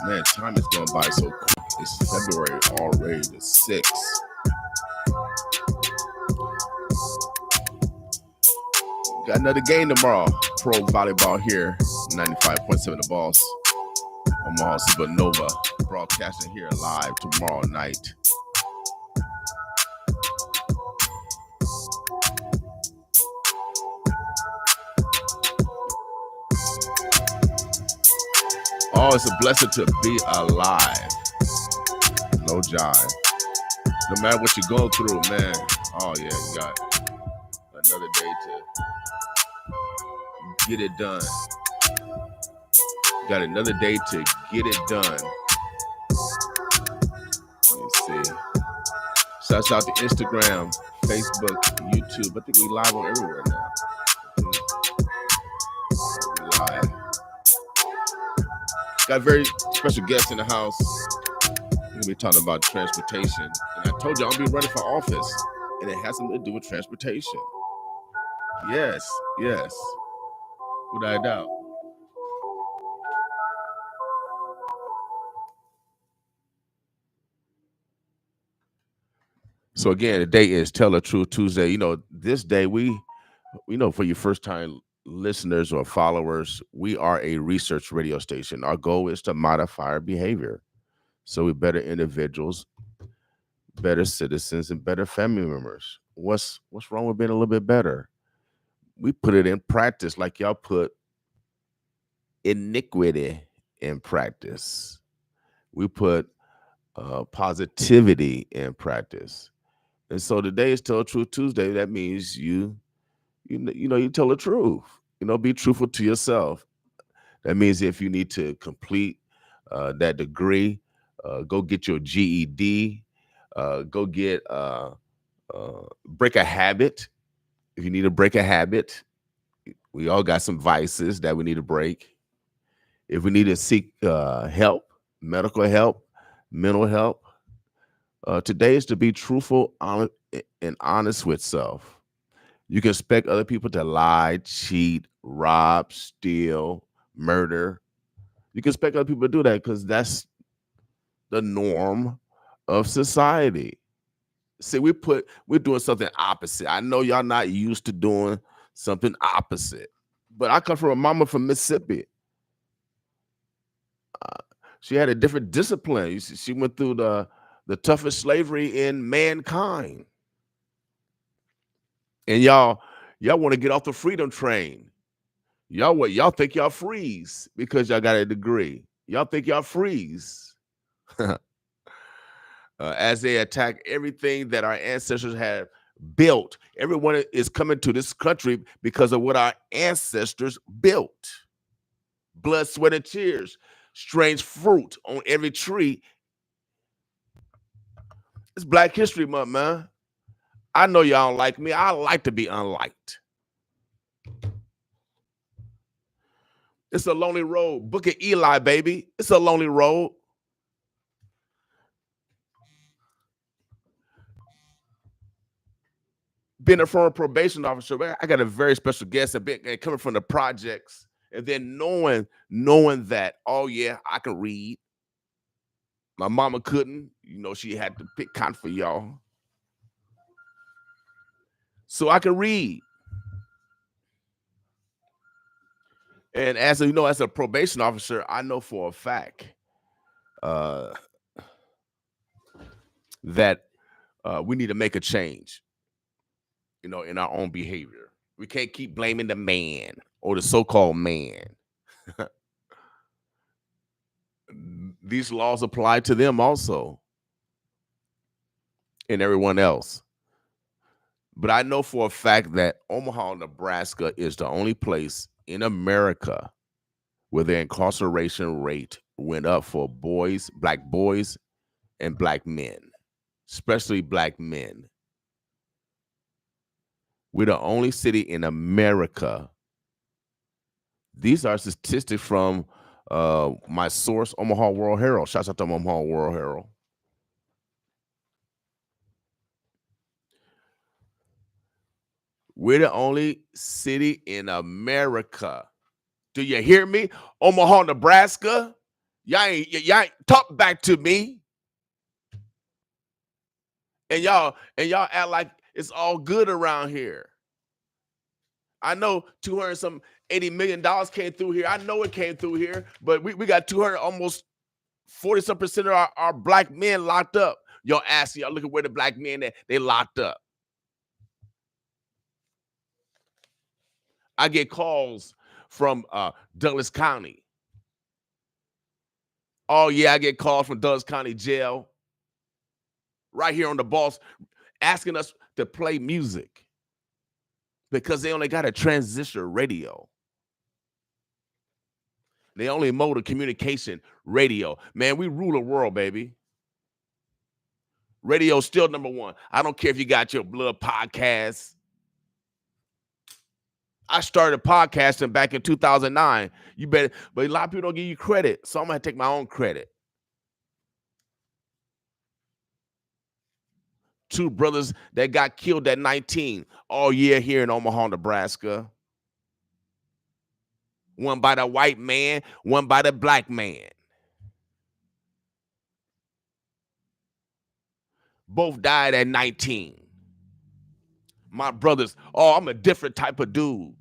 Man, time is going by so quick. It's February already, the 6th. Got another game tomorrow. Pro volleyball here, 95.7 The Boss. Omaha Supernova broadcasting here live tomorrow night. Oh, it's a blessing to be alive. No jive. No matter what you're going through, man. Oh, yeah, you got another day to get it done. Got another day to get it done. Let me see. Shouts out to Instagram, Facebook, YouTube. I think we live on everywhere now. We live. Got a very special guest in the house. We're going to be talking about transportation. And I told you I'm going to be running for office. And it has something to do with transportation. Yes. Without a doubt. So again, the day is Tell the Truth Tuesday. You know, this day for your first time listeners or followers, we are a research radio station. Our goal is to modify our behavior so we're better individuals, better citizens, and better family members. What's wrong with being a little bit better? We put it in practice like y'all put iniquity in practice. We put positivity in practice. And so today is Tell the Truth Tuesday. That means you tell the truth. Be truthful to yourself. That means if you need to complete that degree, go get your GED, go get break a habit. If you need to break a habit, we all got some vices that we need to break. If we need to seek help, medical help, mental help, today is to be truthful and honest with self. You can expect other people to lie, cheat, rob, steal, murder. You can expect other people to do that because that's the norm of society. See, we're doing something opposite. I know y'all not used to doing something opposite, but I come from a mama from Mississippi. She had a different discipline. She went through the toughest slavery in mankind. And y'all want to get off the freedom train. Y'all think y'all freeze because y'all got a degree. Y'all think y'all freeze. As they attack everything that our ancestors have built. Everyone is coming to this country because of what our ancestors built. Blood, sweat, and tears. Strange fruit on every tree. It's Black History Month, man. I know y'all don't like me. I like to be unliked. It's a lonely road. Book of Eli, baby. It's a lonely road. Being a former probation officer, I got a very special guest and coming from the projects, and then knowing that, oh yeah, I can read. My mama couldn't, she had to pick cotton for y'all. So I can read. And as a probation officer, I know for a fact that we need to make a change, in our own behavior. We can't keep blaming the man or the so-called man. These laws apply to them also and everyone else. But I know for a fact that Omaha, Nebraska is the only place in America where the incarceration rate went up for Black boys and Black men, especially Black men. We're the only city in America. These are statistics from my source, Omaha World Herald. Shouts out to Omaha World Herald. We're the only city in America. Do you hear me? Omaha, Nebraska, Y'all ain't talk back to me. And y'all act like it's all good around here. I know 200 some $80 million came through here. I know it came through here, but we got 200, almost 40 some percent of our black men locked up. Y'all ask, y'all look at where the black men at, they locked up. I get calls from Douglas County. Oh yeah, I get calls from Douglas County Jail right here on the boss asking us to play music because they only got a transistor radio. They only mode of communication radio. Man, we rule the world, baby. Radio still number one. I don't care if you got your blood podcast. I started podcasting back in 2009. You better, but a lot of people don't give you credit, so I'm gonna take my own credit. Two brothers that got killed at 19 all year here in Omaha, Nebraska. One by the white man, one by the black man. Both died at 19. My brothers, oh, I'm a different type of dude.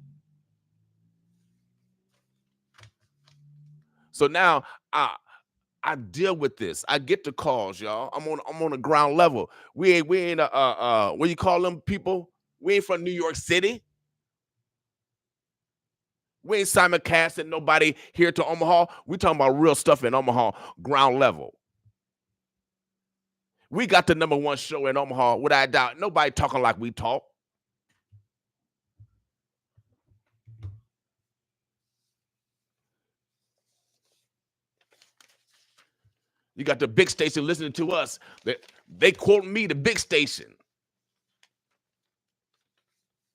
So now I deal with this. I get the calls, y'all. I'm on the ground level. We ain't what you call them people? We ain't from New York City. We ain't simulcasting nobody here to Omaha. We talking about real stuff in Omaha, ground level. We got the number one show in Omaha, without a doubt. Nobody talking like we talk. You got the big station listening to us. They quote me, the big station.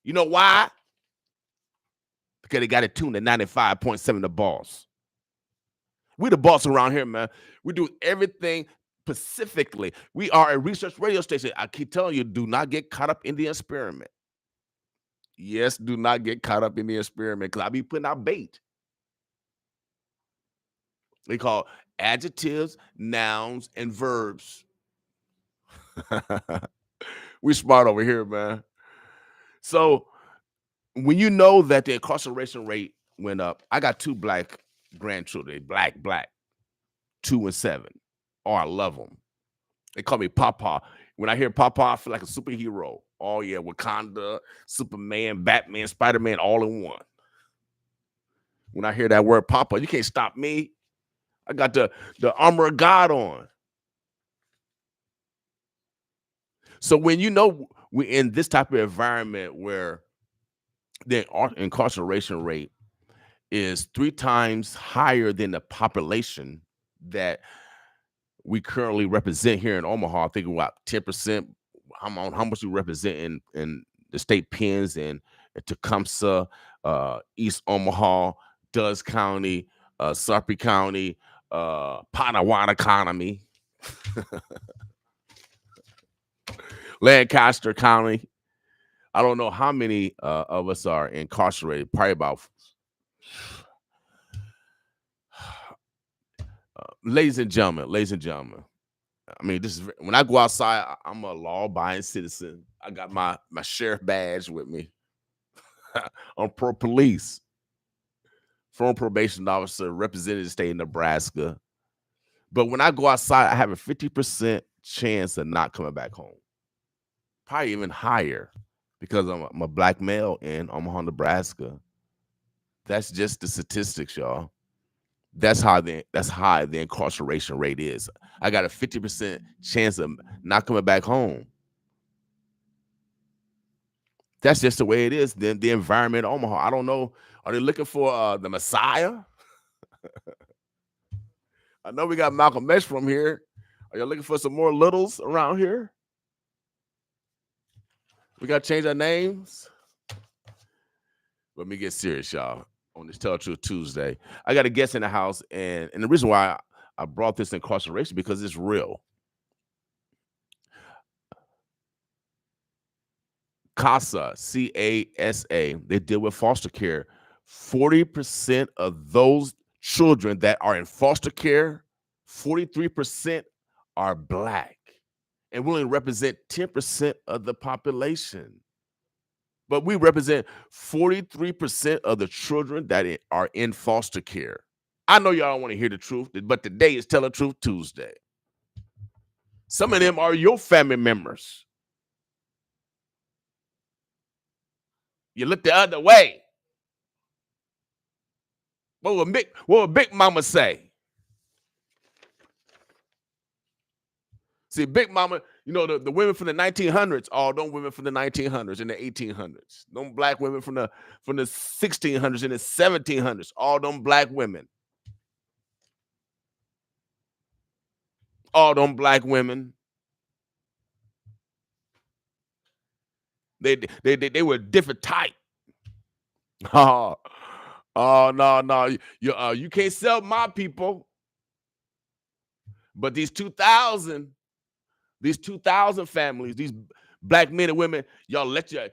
You know why? Because they got it tuned at 95.7 the boss. We the boss around here, man. We do everything specifically. We are a research radio station. I keep telling you, do not get caught up in the experiment. Yes, do not get caught up in the experiment because I be putting out bait. They call adjectives, nouns, and verbs. We smart over here, man. So when you know that the incarceration rate went up, I got two black grandchildren, black, 2 and 7. Oh, I love them. They call me Papa. When I hear Papa, I feel like a superhero. Oh yeah, Wakanda, Superman, Batman, Spider-Man, all in one. When I hear that word Papa, you can't stop me. I got the armor of God on. So when you know we're in this type of environment where the incarceration rate is 3 times higher than the population that we currently represent here in Omaha, I think about 10%. How much we represent in the state pens and Tecumseh, East Omaha, Dutch County, Sarpy County, Potawatomi County, Lancaster County. I don't know how many of us are incarcerated. Probably about. Ladies and gentlemen. I mean, this is when I go outside. I'm a law-abiding citizen. I got my sheriff badge with me. I'm pro police, former probation officer, represented the state of Nebraska. But when I go outside, I have a 50% chance of not coming back home. Probably even higher because I'm a black male in Omaha, Nebraska. That's just the statistics, y'all. That's high the incarceration rate is. I got a 50% chance of not coming back home. That's just the way it is. The environment in Omaha. I don't know. Are they looking for the Messiah? I know we got Malcolm X from here. Are you looking for some more littles around here? We got to change our names. Let me get serious, y'all. On this Tell the Truth Tuesday, I got a guest in the house, and the reason why I brought this incarceration because it's real. CASA, C-A-S-A, they deal with foster care. 40% of those children that are in foster care 43% are black, and we only represent 10% of the population. But we represent 43% of the children that are in foster care. I know y'all don't want to hear the truth, but today is Tell the Truth Tuesday. Some of them are your family members. You look the other way. What would Big Mama say? See, Big Mama, the women from the 1900s, all them women from the 1900s and the 1800s. Them black women from the 1600s and the 1700s, all them black women. All them black women. They were a different type. Oh, no. You can't sell my people. But these 2,000 families, these black men and women, y'all let your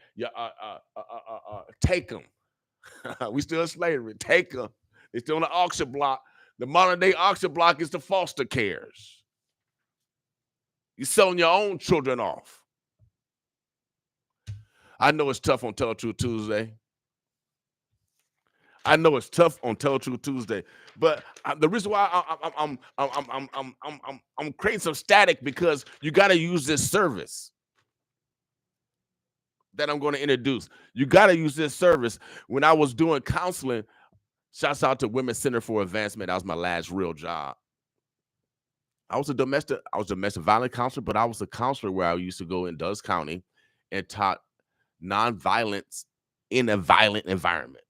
take them. We still in slavery. Take them. They're still on the auction block. The modern day auction block is the foster cares. You're selling your own children off. I know it's tough on Tell the Truth Tuesday. But the reason why I'm creating some static, because you got to use this service that I'm going to introduce. You got to use this service. When I was doing counseling, shouts out to Women's Center for Advancement. That was my last real job. I was a domestic violence counselor, but I was a counselor where I used to go in Dulles County and taught nonviolence in a violent environment.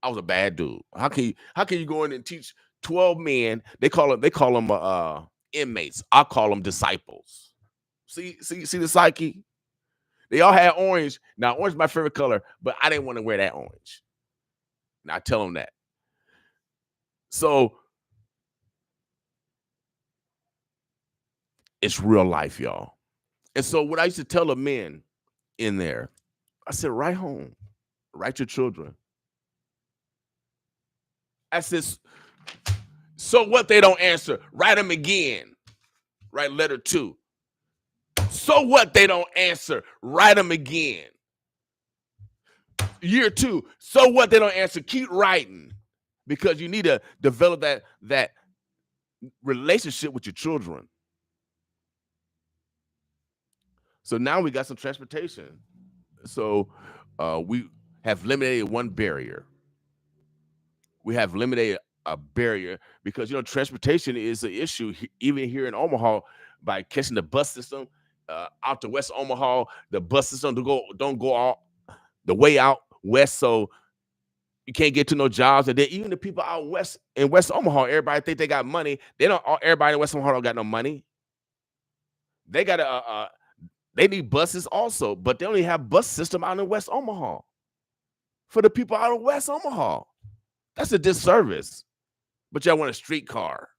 I was a bad dude. How can you go in and teach 12 men? They call them inmates. I call them disciples. See the psyche? They all had orange. Now, orange is my favorite color, but I didn't want to wear that orange. Now, I tell them that. So it's real life, y'all. And so what I used to tell the men in there, I said, write home. Write your children. I said, so what they don't answer? Write them again. Write letter 2. So what they don't answer? Write them again. Year 2. So what they don't answer? Keep writing, because you need to develop that relationship with your children. So now we got some transportation. So we have eliminated one barrier. We have eliminated a barrier because transportation is an issue even here in Omaha. By catching the bus system out to West Omaha, the bus system don't go all the way out west, so you can't get to no jobs. And then even the people out west in West Omaha, everybody think they got money. They don't. Everybody in West Omaha don't got no money. They got they need buses also, but they only have bus system out in West Omaha for the people out of West Omaha. That's a disservice. But y'all want a streetcar.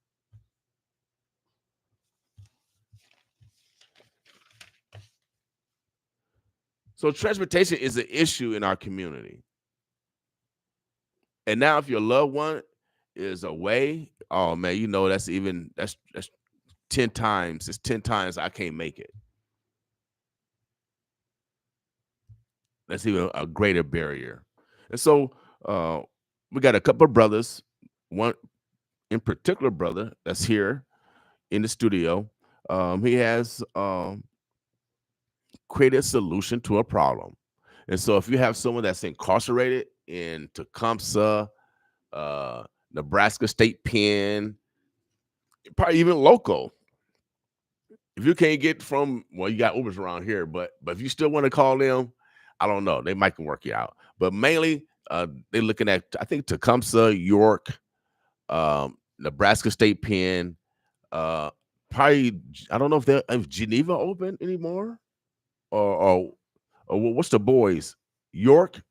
So transportation is an issue in our community. And now if your loved one is away, oh man, that's 10 times. It's 10 times I can't make it. That's even a greater barrier. And so we got a couple of brothers, one in particular brother that's here in the studio. He has created a solution to a problem. And so if you have someone that's incarcerated in Tecumseh, Nebraska State Pen, probably even local, if you can't get you got Ubers around here, but if you still want to call them, I don't know, they might can work you out. But mainly they're looking at, I think, Tecumseh, York, Nebraska State Pen, probably, I don't know if Geneva open anymore, or what's the boys? York?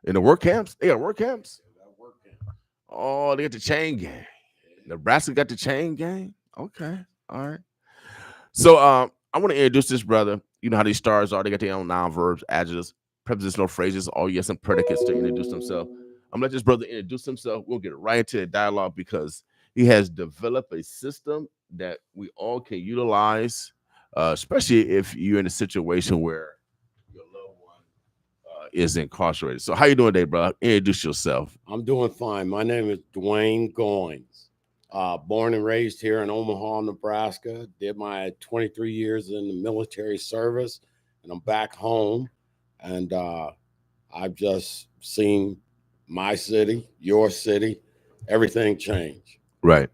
In the work camps? They got work camps? Oh, they got the chain gang. Nebraska got the chain gang? Okay. All right. So I want to introduce this brother. You know how these stars are. They got their own noun, verbs, adjectives, prepositional phrases, all yes and predicates to introduce themselves. I'm going to let this brother introduce himself. We'll get right into the dialogue because He has developed a system that we all can utilize, especially if you're in a situation where your loved one is incarcerated. So, how you doing today, bro? Introduce yourself. I'm doing fine. My name is Dwaine Goings. Born and raised here in Omaha, Nebraska. Did my 23 years in the military service, and I'm back home. And I've just seen my city, your city, everything change. Right.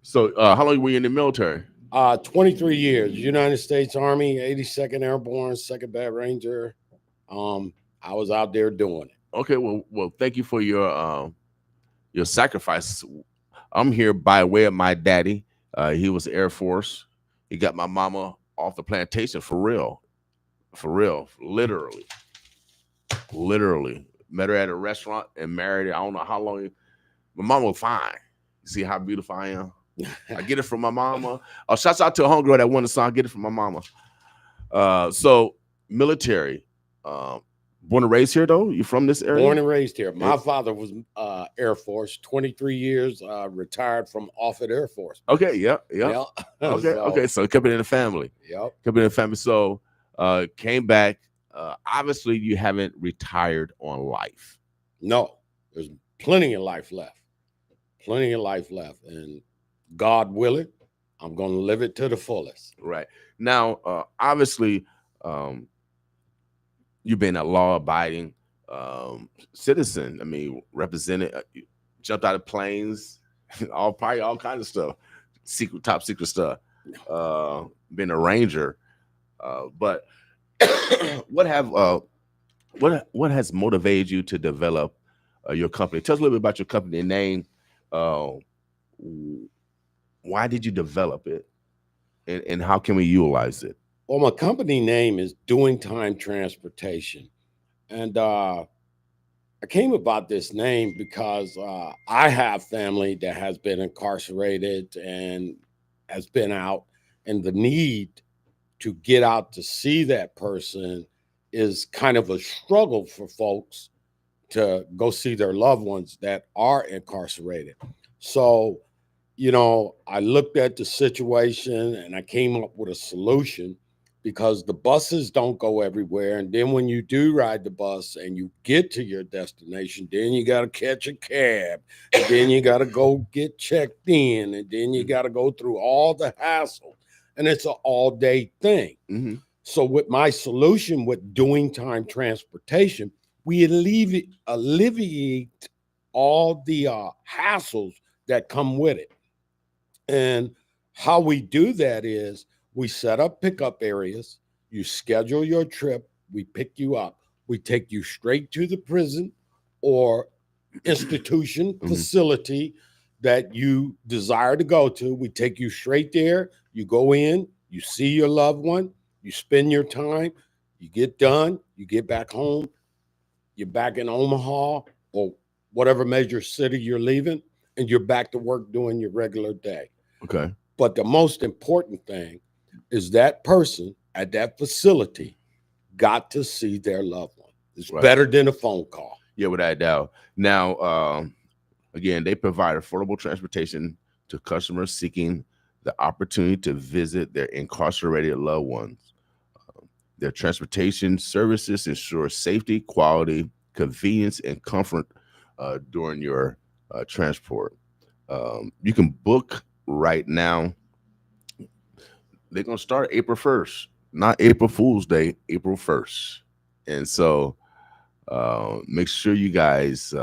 So, how long were you in the military? 23 years, United States Army, 82nd Airborne, 2nd Bad Ranger. Um, I was out there doing it. Okay. Well, thank you for your sacrifice. I'm here by way of my daddy. He was Air Force. He got my mama off the plantation for real, literally. Met her at a restaurant and married her. I don't know how long. My mama was fine. You see how beautiful I am? I get it from my mama. Oh, shouts out to a homegirl that won the song. I get it from my mama. So military. Born and raised here though? You from this area? Born and raised here. My father was Air Force, 23 years, retired from Offutt Air Force. Okay, yeah. Okay. So kept it in the family. Yep. Kept it in the family. So came back. Obviously, you haven't retired on life. No, there's plenty of life left. Plenty of life left. And God willing, I'm going to live it to the fullest. Right. Now, obviously, you've been a law-abiding citizen. I mean, represented, jumped out of planes, probably all kinds of stuff, top secret stuff. Been a ranger, but what has motivated you to develop your company? Tell us a little bit about your company name. Why did you develop it, and how can we utilize it? Well, my company name is Doing Time Transportation. And I came about this name because I have family that has been incarcerated and has been out, and the need to get out to see that person is kind of a struggle for folks to go see their loved ones that are incarcerated. So, I looked at the situation and I came up with a solution, because the buses don't go everywhere. And then when you do ride the bus and you get to your destination, then you got to catch a cab, and then you got to go get checked in, and then you got to go through all the hassle. And it's an all-day thing. Mm-hmm. So with my solution with Doing Time Transportation, we alleviate all the hassles that come with it. And how we do that is, we set up pickup areas. You schedule your trip. We pick you up. We take you straight to the prison or institution facility that you desire to go to. We take you straight there. You go in, you see your loved one, you spend your time, you get done, you get back home, you're back in Omaha or whatever major city you're leaving, and you're back to work doing your regular day. Okay. But the most important thing is that person at that facility got to see their loved one. It's better than a phone call. Yeah, without a doubt. Now, again, they provide affordable transportation to customers seeking the opportunity to visit their incarcerated loved ones. Their transportation services ensure safety, quality, convenience, and comfort during your transport. You can book right now. They're going to start April 1st, not April Fool's Day, April 1st. And so make sure you guys,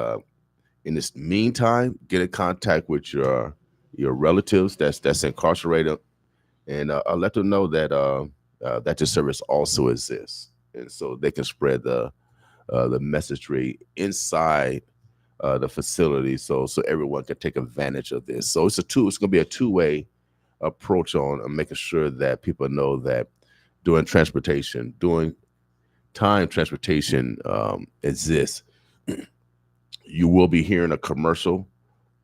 in this meantime, get in contact with your relatives that's incarcerated, and let them know that that your service also exists. And so they can spread the messagery inside the facility, so everyone can take advantage of this. So it's going to be a two-way approach on making sure that people know that doing time transportation exists. You will be hearing a commercial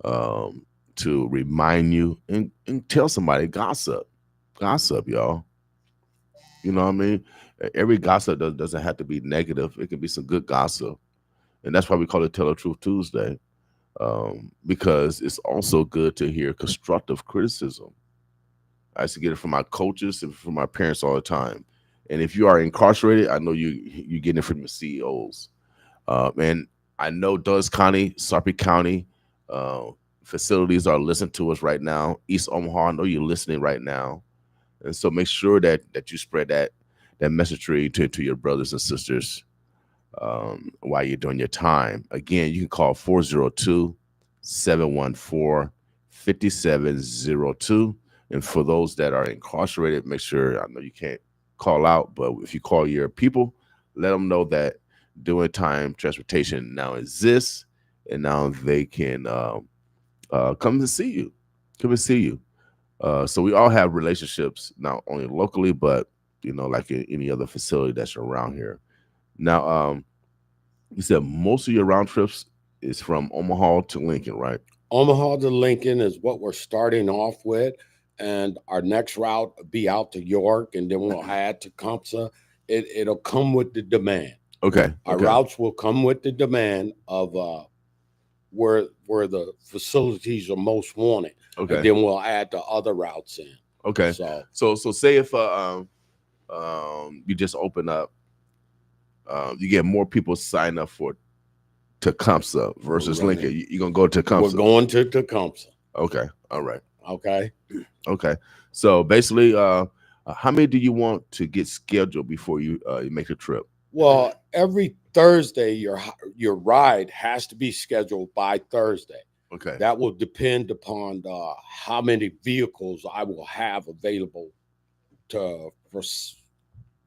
to remind you and tell somebody, gossip, y'all. You know what I mean? Every gossip doesn't have to be negative. It can be some good gossip, and that's why we call it Tell the Truth Tuesday. because it's also good to hear constructive criticism. I used to get it from my coaches and from my parents all the time. And if you are incarcerated, I know you getting it from your CEOs. And I know Dulles County, Sarpy County uh, facilities are listening to us right now. East Omaha, I know you're listening right now. And so make sure that you spread that message to your brothers and sisters while you're doing your time. Again, you can call 402-714-5702. And for those that are incarcerated, make sure, I know you can't call out, but if you call your people, let them know that doing time transportation now exists, and now they can come and see you. Come and see you. So we all have relationships, not only locally, but like in any other facility that's around here. Now, you said most of your round trips is from Omaha to Lincoln, right? Omaha to Lincoln is what we're starting off with, and our next route will be out to York, and then we'll add to Compsa. It'll come with the demand. Okay. Our Okay. routes will come with the demand of where the facilities are most wanted, and Okay. then we'll add the other routes in. Okay. So So say if you just open up, you get more people sign up for Tecumseh we're versus Lincoln. running. You're gonna go to We're Tecumseh. going to Tecumseh. Okay. All right. Okay. Okay. So basically, how many do you want to get scheduled before you make the trip? Well, every Thursday, your ride has to be scheduled by Thursday. Okay. That will depend upon how many vehicles I will have available to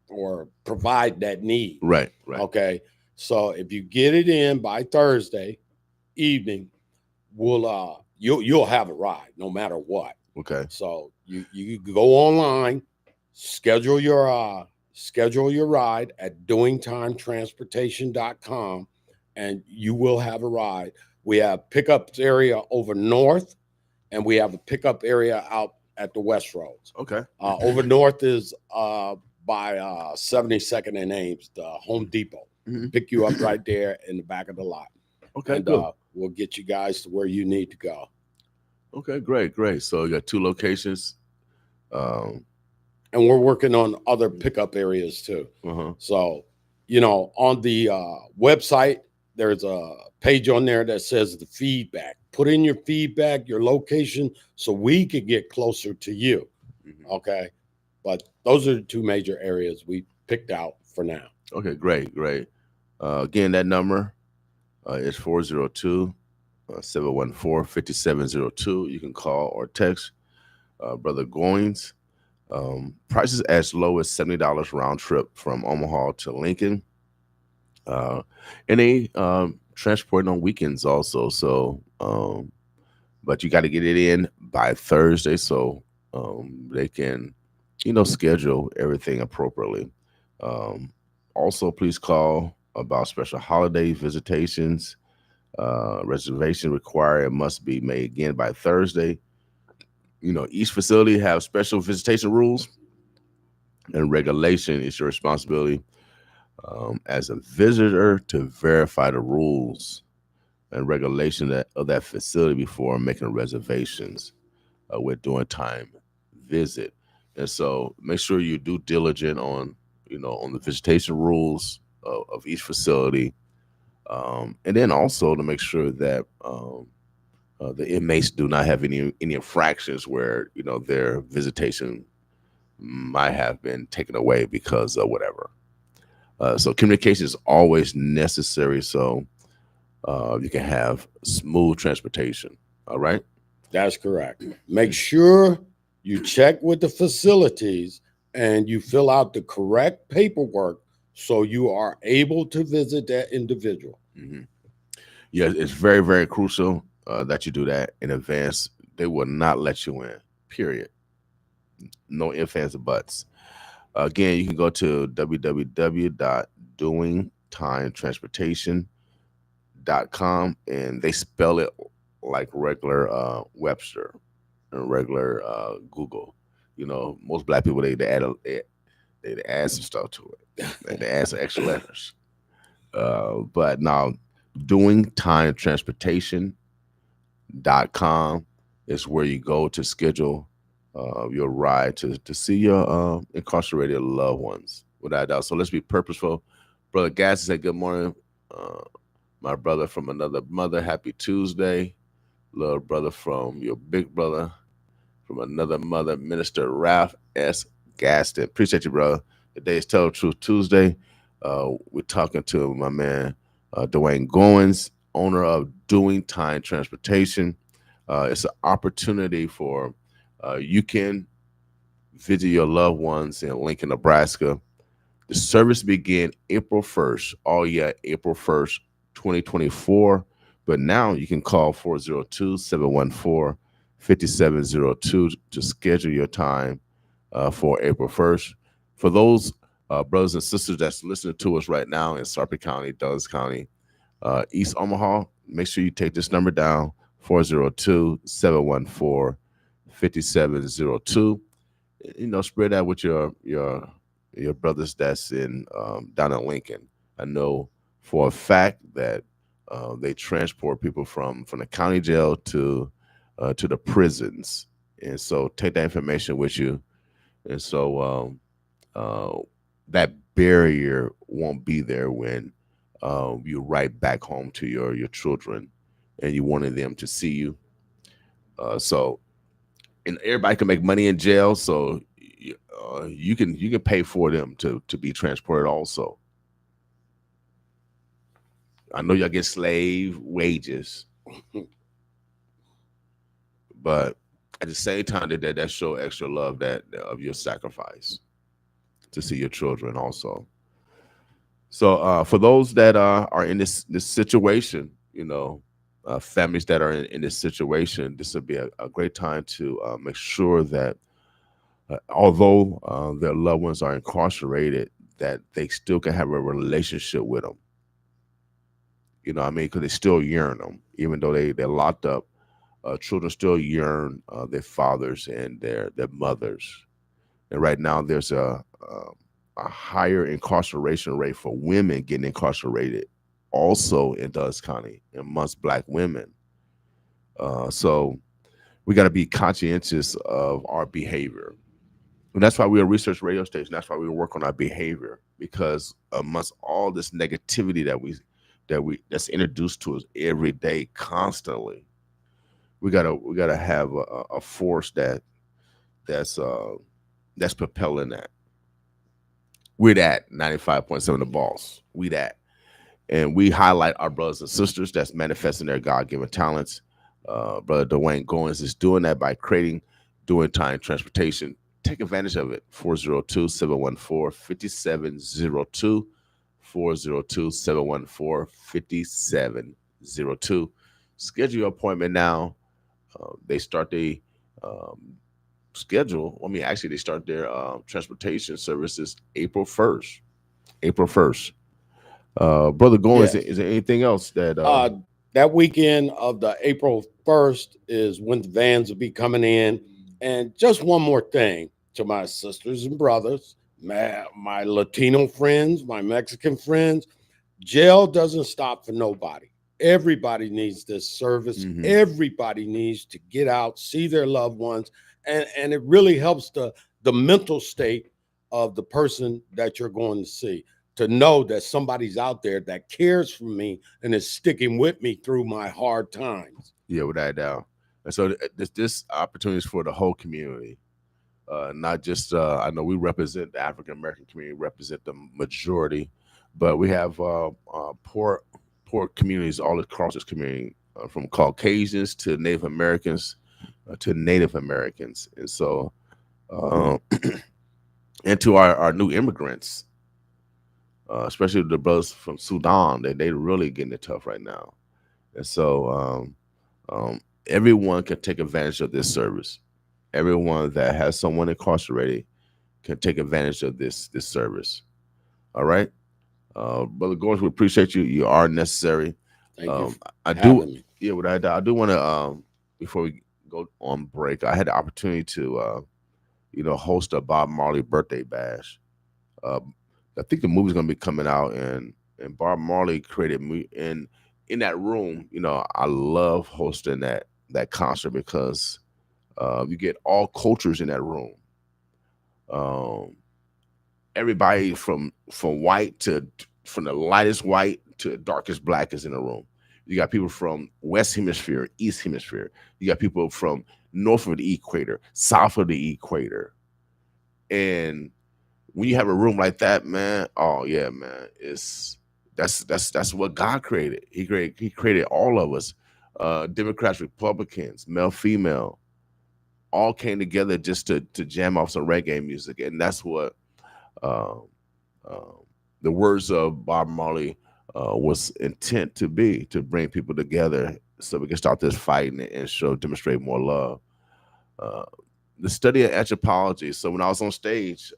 or provide that need. Right. Right. Okay, so if you get it in by Thursday evening, you'll have a ride no matter what. Okay. So you go online, schedule your ride at doingtimetransportation.com, and you will have a ride. We have pickups area over north, and we have a pickup area out at the West Roads. Okay. Over north is by 72nd and Ames, the Home Depot. Mhm. Pick you up right there in the back of the lot, Okay. and Good. we'll get you guys to where you need to go. Okay. Great. Great. So you got two locations. Um. And we're working on other pickup areas too. Uh-huh. So, on the website, there's a page on there that says the feedback. Put in your feedback, your location, so we can get closer to you. Mhm. Okay. But those are the two major areas we picked out for now. Okay. Great. Great. Again, that number is 402 714 5702. You can call or text Brother Goins. Prices as low as $70 round trip from Omaha to Lincoln. And they transport on weekends also. So, but you got to get it in by Thursday so they can, schedule everything appropriately. Um, Also, please call about special holiday visitations. Reservation required and must be made again by Thursday. Each facility have special visitation rules and regulation. It's your responsibility as a visitor to verify the rules and regulation of that facility before making reservations with doing time visit. And so make sure you do diligent on the visitation rules of each facility. And then also to make sure that the inmates do not have any infractions where their visitation might have been taken away because of whatever. So communication is always necessary so you can have smooth transportation. All right. That's correct. Make sure you check with the facilities and you fill out the correct paperwork so you are able to visit that individual. Hmm. Yeah, it's very, very crucial that you do that in advance. They will not let you in. Period. No ifs, ands, or buts. Again, you can go to www.doingtimetransportation.com and they spell it like regular Webster and regular Google. Most black people they add some stuff to it. They add some extra letters. But now, doing time transportation com is where you go to schedule your ride to see your incarcerated loved ones, without a doubt. So let's be purposeful. Brother Gass said, "Good morning, uh, my brother from another mother. Happy Tuesday, little brother from your big brother from another mother, Minister Ralph S. Gaston. Appreciate you, brother. Today is Tell the Truth Tuesday. We're talking to my man, Dwaine Goins, owner of Doing Time Transportation. It's an opportunity for you can visit your loved ones in Lincoln, Nebraska. The service began April 1st. Oh, yeah, April 1st, 2024. But now you can call 402-714-5702 to schedule your time for April 1st. For those brothers and sisters that's listening to us right now in Sarpy County, Douglas County, East Omaha, make sure you take this number down, 402-714-5702. Spread that with your brothers that's in down in Lincoln. I know for a fact that they transport people from the county jail to the prisons, and so take that information with you. And so uh, that barrier won't be there when you write back home to your children, and you wanted them to see you. So and everybody can make money in jail, so you can pay for them to be transported also. I know y'all get slave wages, but at the same time that show extra love that of your sacrifice to see your children also. So for those that are in this situation, families that are in this situation, this would be a great time to make sure that although their loved ones are incarcerated, that they still can have a relationship with them. You know what I mean? Because they still yearn them, even though they're locked up. Children still yearn their fathers and their mothers. And right now, there's a higher incarceration rate for women getting incarcerated, also in Dutch County, amongst Black women. So we got to be conscientious of our behavior. And that's why we're a research radio station. That's why we work on our behavior, because amongst all this negativity that's introduced to us every day, constantly, we gotta have a force that's uh, that's propelling that. We're that 95.7 the boss. We that, and we highlight our brothers and sisters that's manifesting their God-given talents. Brother Dwaine Goins is doing that by creating Doing Time Transportation. Take advantage of it. 402-714-5702. 402-714-5702. Schedule your appointment now. They start the um, schedule. I mean, actually, they start their transportation services April 1st. April 1st. Brother Goins, is, Yes. is there anything else that Uh, that weekend of the April 1st is when the vans will be coming in. And just one more thing to my sisters and brothers, my Latino friends, my Mexican friends, jail doesn't stop for nobody. Everybody needs this service. mhm. Everybody needs to get out, see their loved ones, and it really helps the mental state of the person that you're going to see, to know that somebody's out there that cares for me and is sticking with me through my hard times. Yeah, without a doubt. And so this opportunity is for the whole community, not just I know we represent the African American community, represent the majority, but we have poor communities all across this community, from Caucasians to Native Americans and so uh, and to our new immigrants, especially the brothers from Sudan. They really getting it tough right now, and so everyone can take advantage of this service. Everyone that has someone incarcerated can take advantage of this service. All right, Brother Gorge, we appreciate you. You are necessary. Thank you Um, for I do, having me. yeah. What I do want to before we go on break, I had the opportunity to host a Bob Marley birthday bash. Uh, I think the movie's gonna be coming out, and Bob Marley created me in that room. I love hosting that that concert because you get all cultures in that room. Um, Everybody from white to from the lightest white to the darkest black is in the room. You got people from West Hemisphere, East Hemisphere. You got people from north of the equator, south of the equator. And when you have a room like that, man, oh yeah, man, it's that's what God created. He created all of us, Democrats, Republicans, male, female, all came together just to jam off some reggae music, and that's what um, um, the words of Bob Marley was intent to be, to bring people together so we can start this fighting and show demonstrate more love. Uh, the study of anthropology. So when I was on stage,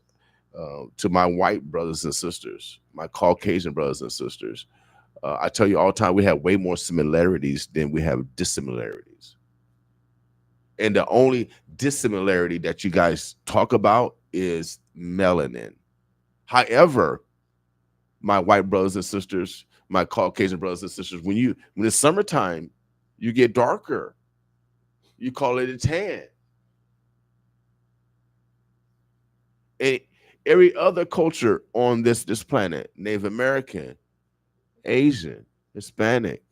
to my white brothers and sisters, my Caucasian brothers and sisters, I tell you all the time, we have way more similarities than we have dissimilarities. And the only dissimilarity that you guys talk about is melanin. However, my white brothers and sisters, my Caucasian brothers and sisters, when it's summertime, you get darker. You call it a tan. And every other culture on this planet, Native American, Asian, Hispanic,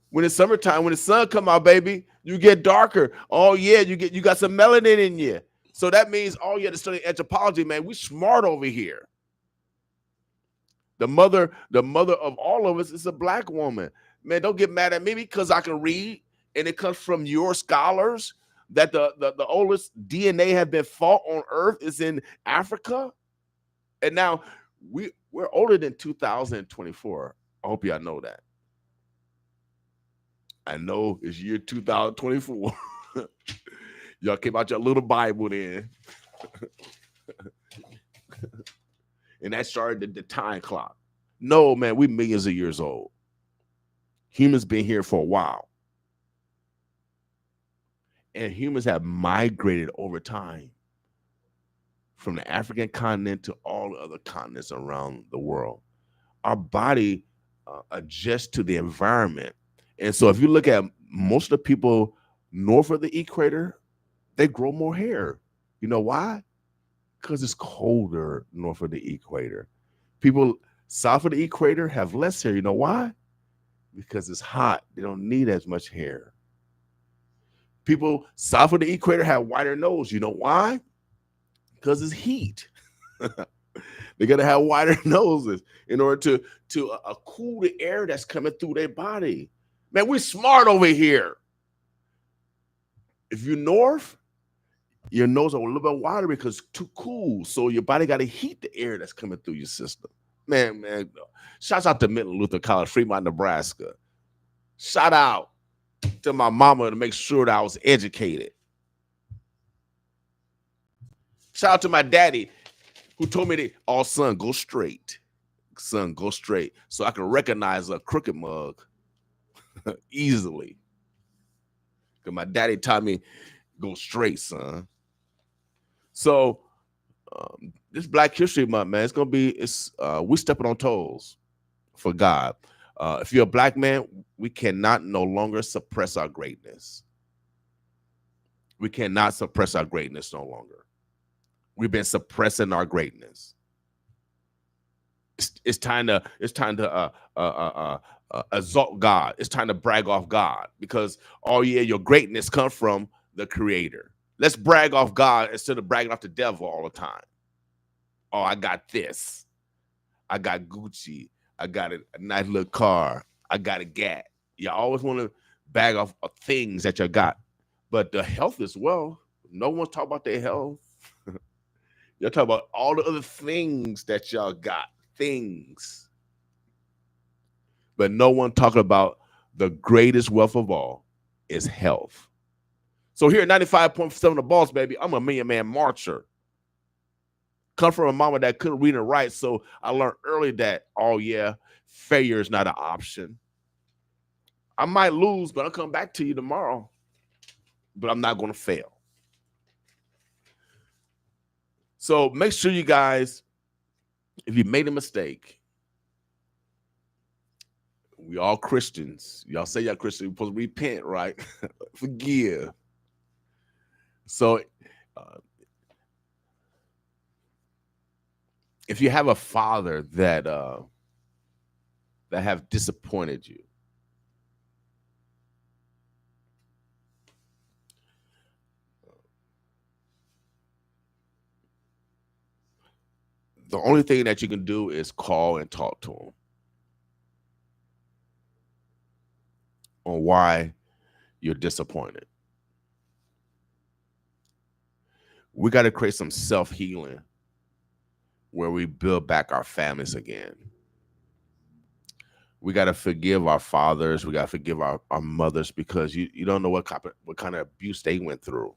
when it's summertime, when the sun come out, baby, you get darker. Oh yeah, you got some melanin in you. So that means, oh yeah, to study anthropology, man, we smart over here. The mother of all of us is a black woman. Man, don't get mad at me because I can read, and it comes from your scholars that the oldest DNA have been fought on Earth is in Africa, and now we're older than 2024. I hope y'all know that. I know it's year 2024. Y'all came out your little Bible then, and that started the time clock. No, man, we millions of years old. Humans been here for a while, and humans have migrated over time from the African continent to all the other continents around the world. Our body adjusts to the environment, and so if you look at most of the people north of the equator, they grow more hair. You know why? Because it's colder north of the equator. People south of the equator have less hair. You know why? Because it's hot. They don't need as much hair. People south of the equator have whiter nose. You know why? Because it's heat. They're gonna have wider noses in order to cool the air that's coming through their body. Man, we're smart over here. If you're north, your nose are a little bit wider because it's too cool. So your body got to heat the air that's coming through your system. Man. Shouts out to Milton Luther College, Fremont, Nebraska. Shout out to my mama to make sure that I was educated. Shout out to my daddy who told me that, oh, son, go straight. Son, go straight. So I can recognize a crooked mug easily. Because my daddy taught me, go straight, son. So this Black History Month, man, it's we stepping on toes for God. If you're a black man, we cannot no longer suppress our greatness. We cannot suppress our greatness no longer. We've been suppressing our greatness. It's time to exalt God. It's time to brag off God because oh yeah, your greatness comes from the Creator. Let's brag off God instead of bragging off the devil all the time. Oh, I got this. I got Gucci. I got a nice little car. I got a gat. You always want to bag off of things that you got. But the health as well. No one's talking about their health. Y'all talk about all the other things that y'all got. Things. But no one talking about the greatest wealth of all is health. So here at 95.7 The Boss, baby, I'm a Million Man Marcher. Come from a mama that couldn't read and write, so I learned early that, oh yeah, failure is not an option. I might lose, but I'll come back to you tomorrow. But I'm not going to fail. So make sure you guys, if you made a mistake, We all Christians. Y'all say y'all Christian. You're supposed to repent, right? Forgive. So, uh, if you have a father that have disappointed you, the only thing that you can do is call and talk to him on why you're disappointed. We got to create some self healing where we build back our families again. We got to forgive our fathers. We got to forgive our mothers because you don't know what kind of abuse they went through.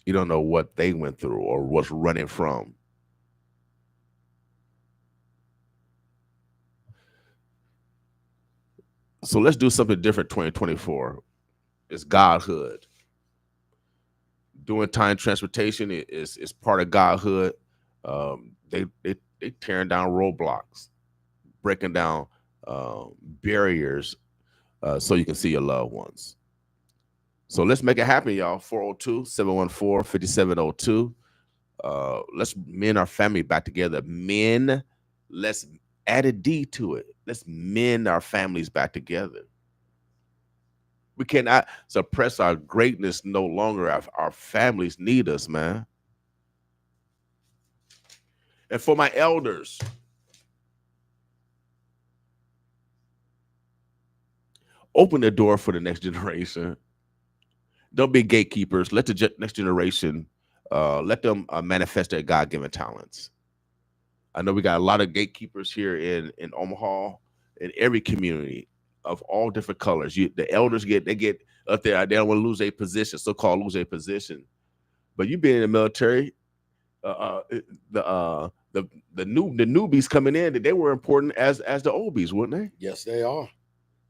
You don't know what they went through or what's running from. So let's do something different 2024. It's Godhood. Doing time transportation is part of Godhood. They tearing down roadblocks, breaking down barriers so you can see your loved ones. So let's make it happen, y'all. 402-714-5702. Let's mend our family back together. Men, let's add a D to it. Let's mend our families back together. We cannot suppress our greatness no longer. Our families need us, man. And for my elders, open the door for the next generation. Don't be gatekeepers. Let the next generation, let them manifest their God-given talents. I know we got a lot of gatekeepers here in Omaha, in every community of all different colors. The elders get up there. They don't want to lose a position, so-called lose a position. But you being in the military, uh, uh, the uh, the newbies coming in, they were important as the oldies, wouldn't they? Yes, they are,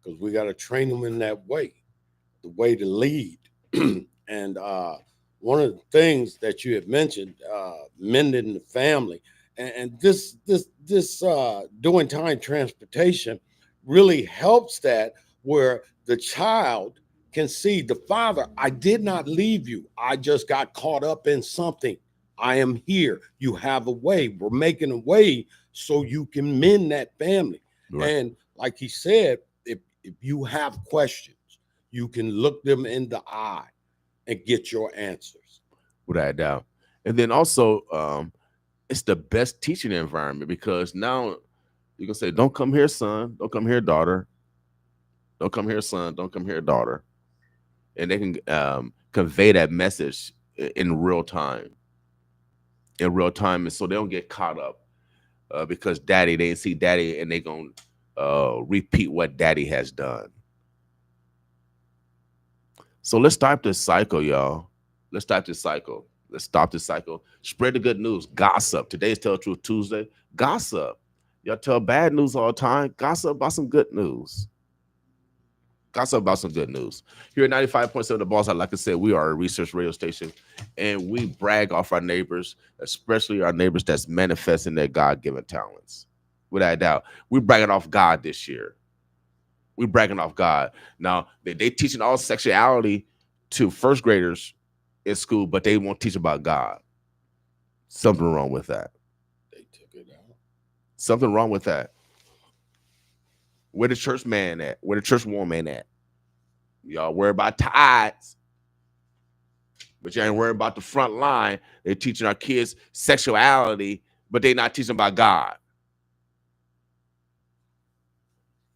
because we got to train them in that way, the way to lead. And one of the things that you had mentioned, mending the family, and this doing time transportation really helps that, where the child can see the father. I did not leave you. I just got caught up in something. I am here. You have a way. We're making a way so you can mend that family. Right. And like he said, if you have questions, you can look them in the eye and get your answers. Without a doubt. And then also, it's the best teaching environment because now you can say, "Don't come here, son. Don't come here, daughter. Don't come here, son. Don't come here, daughter." And they can convey that message in real time. In real time, and so they don't get caught up because daddy they didn't see daddy, and they gonna repeat what daddy has done. So let's stop this cycle, y'all. Let's stop this cycle. Let's stop this cycle. Spread the good news. Gossip. Today's Tell Truth Tuesday. Gossip. Y'all tell bad news all the time. Gossip about some good news. Gossip about some good news. Here at 95.7 The Boss, like I said, we are a research radio station, and we brag off our neighbors, especially our neighbors that's manifesting their God-given talents. Without a doubt. We're bragging off God this year. We're bragging off God. Now, they teaching all sexuality to first graders in school, but they won't teach about God. Something wrong with that. They took it out. Something wrong with that. Where the church man at? Where the church woman at? Y'all worry about tithes, but you ain't worried about the front line. They're teaching our kids sexuality, but they're not teaching about God.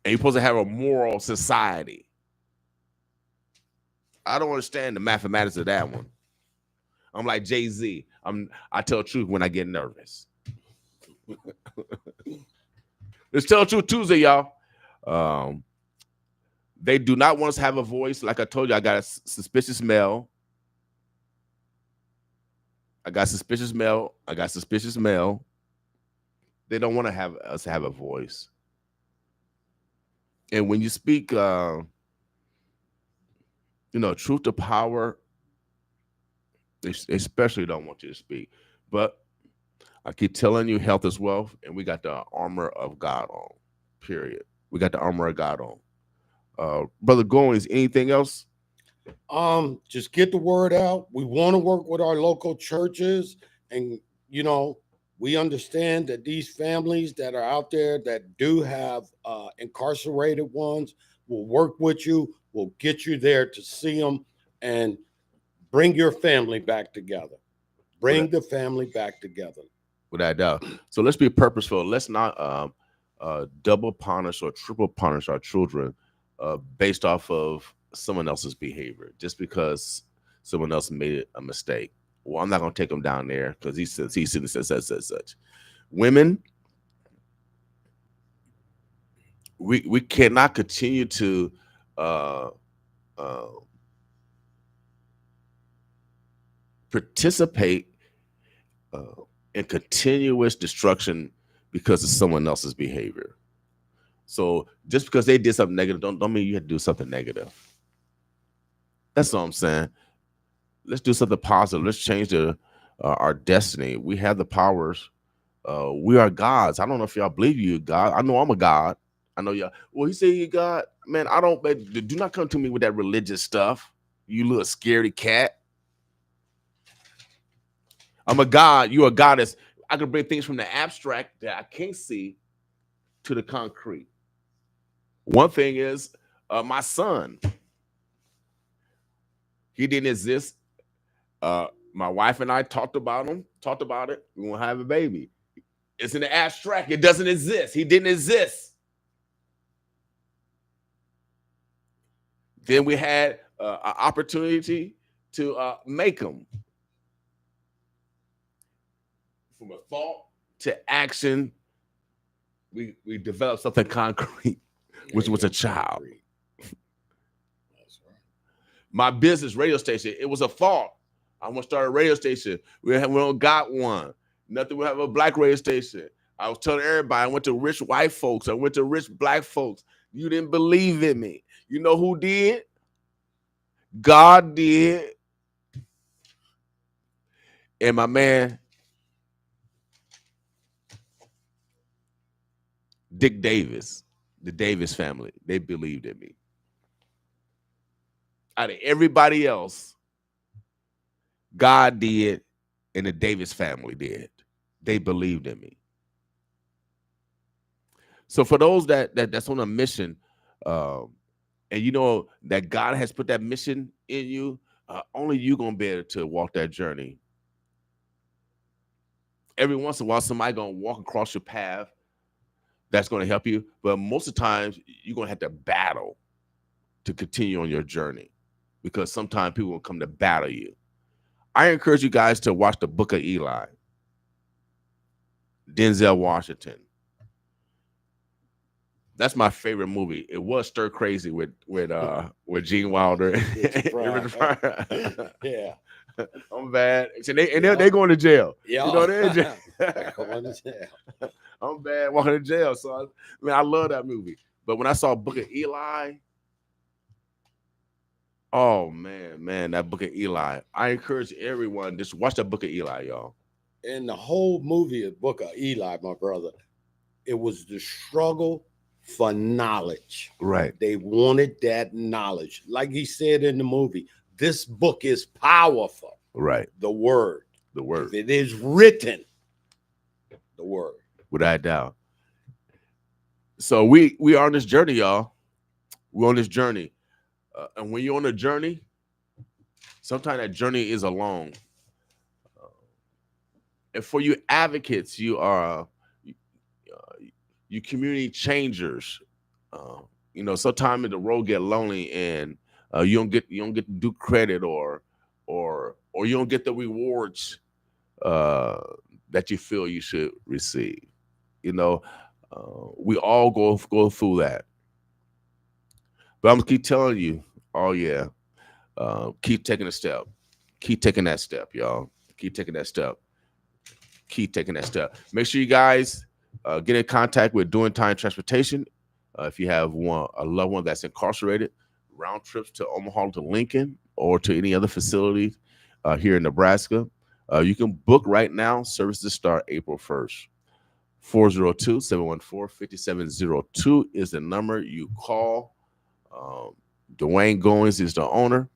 And you're supposed to have a moral society. I don't understand the mathematics of that one. I'm like Jay-Z. I tell the truth when I get nervous. Let's tell the truth Tuesday, y'all. Um, they do not want us to have a voice. Like I told you, I got a suspicious mail. I got suspicious mail. They don't want to have us have a voice. And when you speak, truth to power, they especially don't want you to speak. But I keep telling you, health is wealth, and we got the armor of God on. Period. We got the armor of God on. Brother Goings, anything else? Just get the word out. We want to work with our local churches, and you know, we understand that these families that are out there that do have incarcerated ones will work with you. Will get you there to see them and bring your family back together. Bring the family back together. Without doubt. So let's be purposeful. Let's not double punish or triple punish our children based off of someone else's behavior, just because someone else made a mistake. Well, I'm not going to take him down there because he says he said such. Women, we cannot continue to uh, uh, participate uh, in continuous destruction because of someone else's behavior. So just because they did something negative, don't mean you have to do something negative. That's all I'm saying. Let's do something positive. Let's change our destiny. We have the powers. We are gods. I don't know if y'all believe you God. I know I'm a god. I know y'all. Well, he said you God. Man, I don't. Do not come to me with that religious stuff. You little scaredy cat. I'm a god. You a goddess. I can bring things from the abstract that I can't see to the concrete. One thing is my son. He didn't exist. My wife and I talked about it. We want to have a baby. It's in the abstract. It doesn't exist. He didn't exist. Then we had an opportunity to make him. From a thought to action, we developed something concrete, which was a child. That's right. My business radio station, it was a thought. I want to start a radio station. We don't got one. Nothing. We have a black radio station. I was telling everybody, I went to rich white folks. I went to rich black folks. You didn't believe in me. You know who did? God did. And my man, Dick Davis, the Davis family, they believed in me. Out of everybody else, God did, and the Davis family did. They believed in me. So for those that's on a mission, and you know that God has put that mission in you, only you gonna be able to walk that journey. Every once in a while, somebody gonna walk across your path that's gonna help you, but most of the times you're gonna have to battle to continue on your journey, because sometimes people will come to battle you. I encourage you guys to watch the Book of Eli. Denzel Washington. That's my favorite movie. It was Stir Crazy with Gene Wilder. Yeah. I'm bad. So they going to jail. Yeah. You know they're in jail. Going to jail. I'm bad walking to jail. So I love that movie. But when I saw Book of Eli, oh man, that Book of Eli. I encourage everyone just watch that Book of Eli, y'all. In the whole movie of Book of Eli, my brother, it was the struggle for knowledge. Right. They wanted that knowledge. Like he said in the movie, this book is powerful. Right. The word. The word. If it is written. The word. Without doubt. So we are on this journey, y'all. We're on this journey. And when you're on a journey, sometimes that journey is alone. And for you advocates, you are you community changers. You know, sometimes the road get lonely, and you don't get to do credit or you don't get the rewards that you feel you should receive. You know, we all go through that. But I'm gonna keep telling you, oh yeah, keep taking a step, keep taking that step, y'all. Keep taking that step. Keep taking that step. Make sure you guys get in contact with Doing Time Transportation. If you have a loved one that's incarcerated, round trips to Omaha to Lincoln or to any other facility here in Nebraska. You can book right now. Services start April 1st. 402-714-5702 is the number you call. Um, Dwaine Goins is the owner.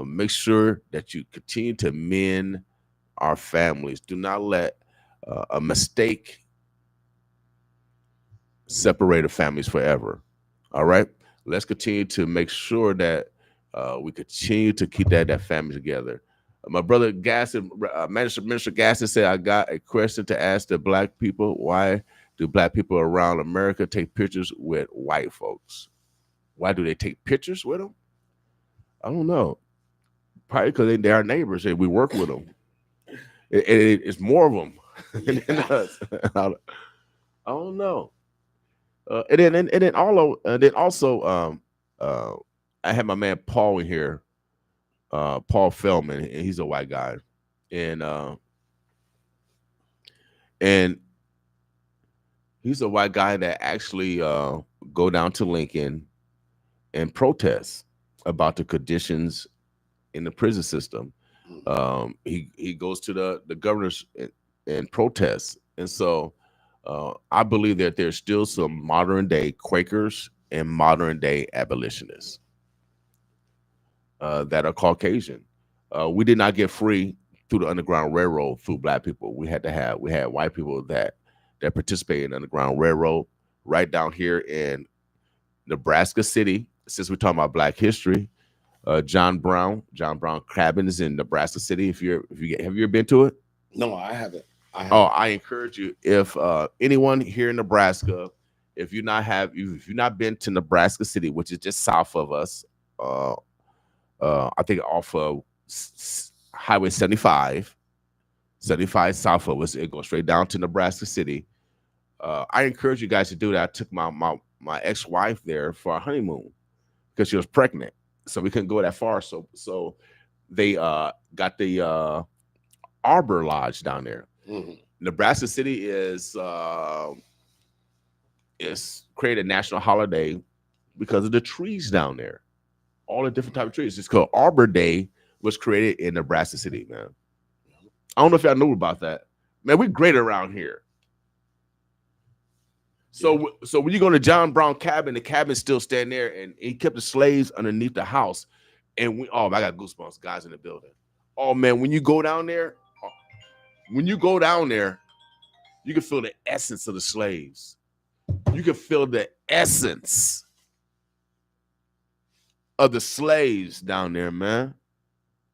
Make sure that you continue to mend our families. Do not let a mistake separate families forever. All right. Let's continue to make sure that we continue to keep that family together. My brother Gasson, Minister Gasson said, I got a question to ask the black people. Why do black people around America take pictures with white folks? Why do they take pictures with them? I don't know. Probably because they are neighbors and we work with them. It's more of them than us. I don't know. Then also uh, I had my man Paul in here, Paul Feldman, and he's a white guy, and and he's a white guy that actually go down to Lincoln and protest about the conditions in the prison system. He goes to the governors and protests, and so I believe that there's still some modern day Quakers and modern day abolitionists that are Caucasian. We did not get free through the Underground Railroad through black people. We had white people that participated in the Underground Railroad right down here in Nebraska City. Since we're talking about Black history, John Brown cabins in Nebraska City. If you have you ever been to it? No, I haven't. Oh, I encourage you. If anyone here in Nebraska, if you not been to Nebraska City, which is just south of us, I think off of Highway 75, 75 south of us, it goes straight down to Nebraska City. I encourage you guys to do that. I took my ex-wife there for a honeymoon because she was pregnant, so we couldn't go that far. So they got the Arbor Lodge down there. Mm-hmm. Nebraska City is created a national holiday because of the trees down there, all the different type of trees. It's called Arbor Day. Was created in Nebraska City, man. I don't know if y'all knew about that, man. We're great around here. So when you go to John Brown cabin, the cabin's still standing there, and he kept the slaves underneath the house. And I got goosebumps, guys in the building. Oh man, when you go down there, you can feel the essence of the slaves. You can feel the essence of the slaves down there, man.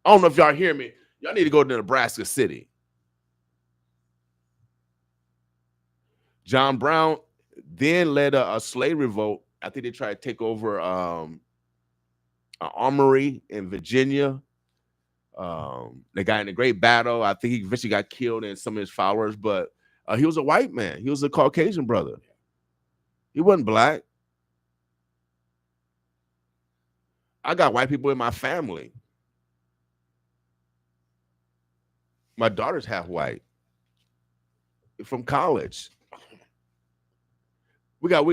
I don't know if y'all hear me. Y'all need to go to Nebraska City. John Brown then led a slave revolt. I think they tried to take over an armory in Virginia. They got in a great battle. I think he eventually got killed and some of his followers, but he was a white man. He was a Caucasian brother. He wasn't black. I got white people in my family. My daughter's half white from college. We got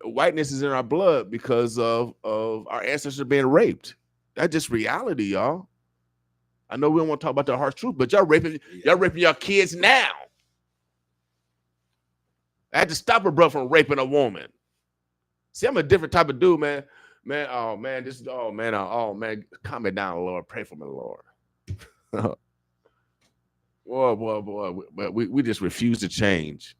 whiteness is in our blood because of our ancestors being raped. That's just reality, y'all. I know we don't want to talk about the harsh truth, but y'all raping your kids now. I had to stop a brother from raping a woman. See, I'm a different type of dude, man. Man, calm it down, Lord. Pray for me, Lord. boy. But we just refuse to change.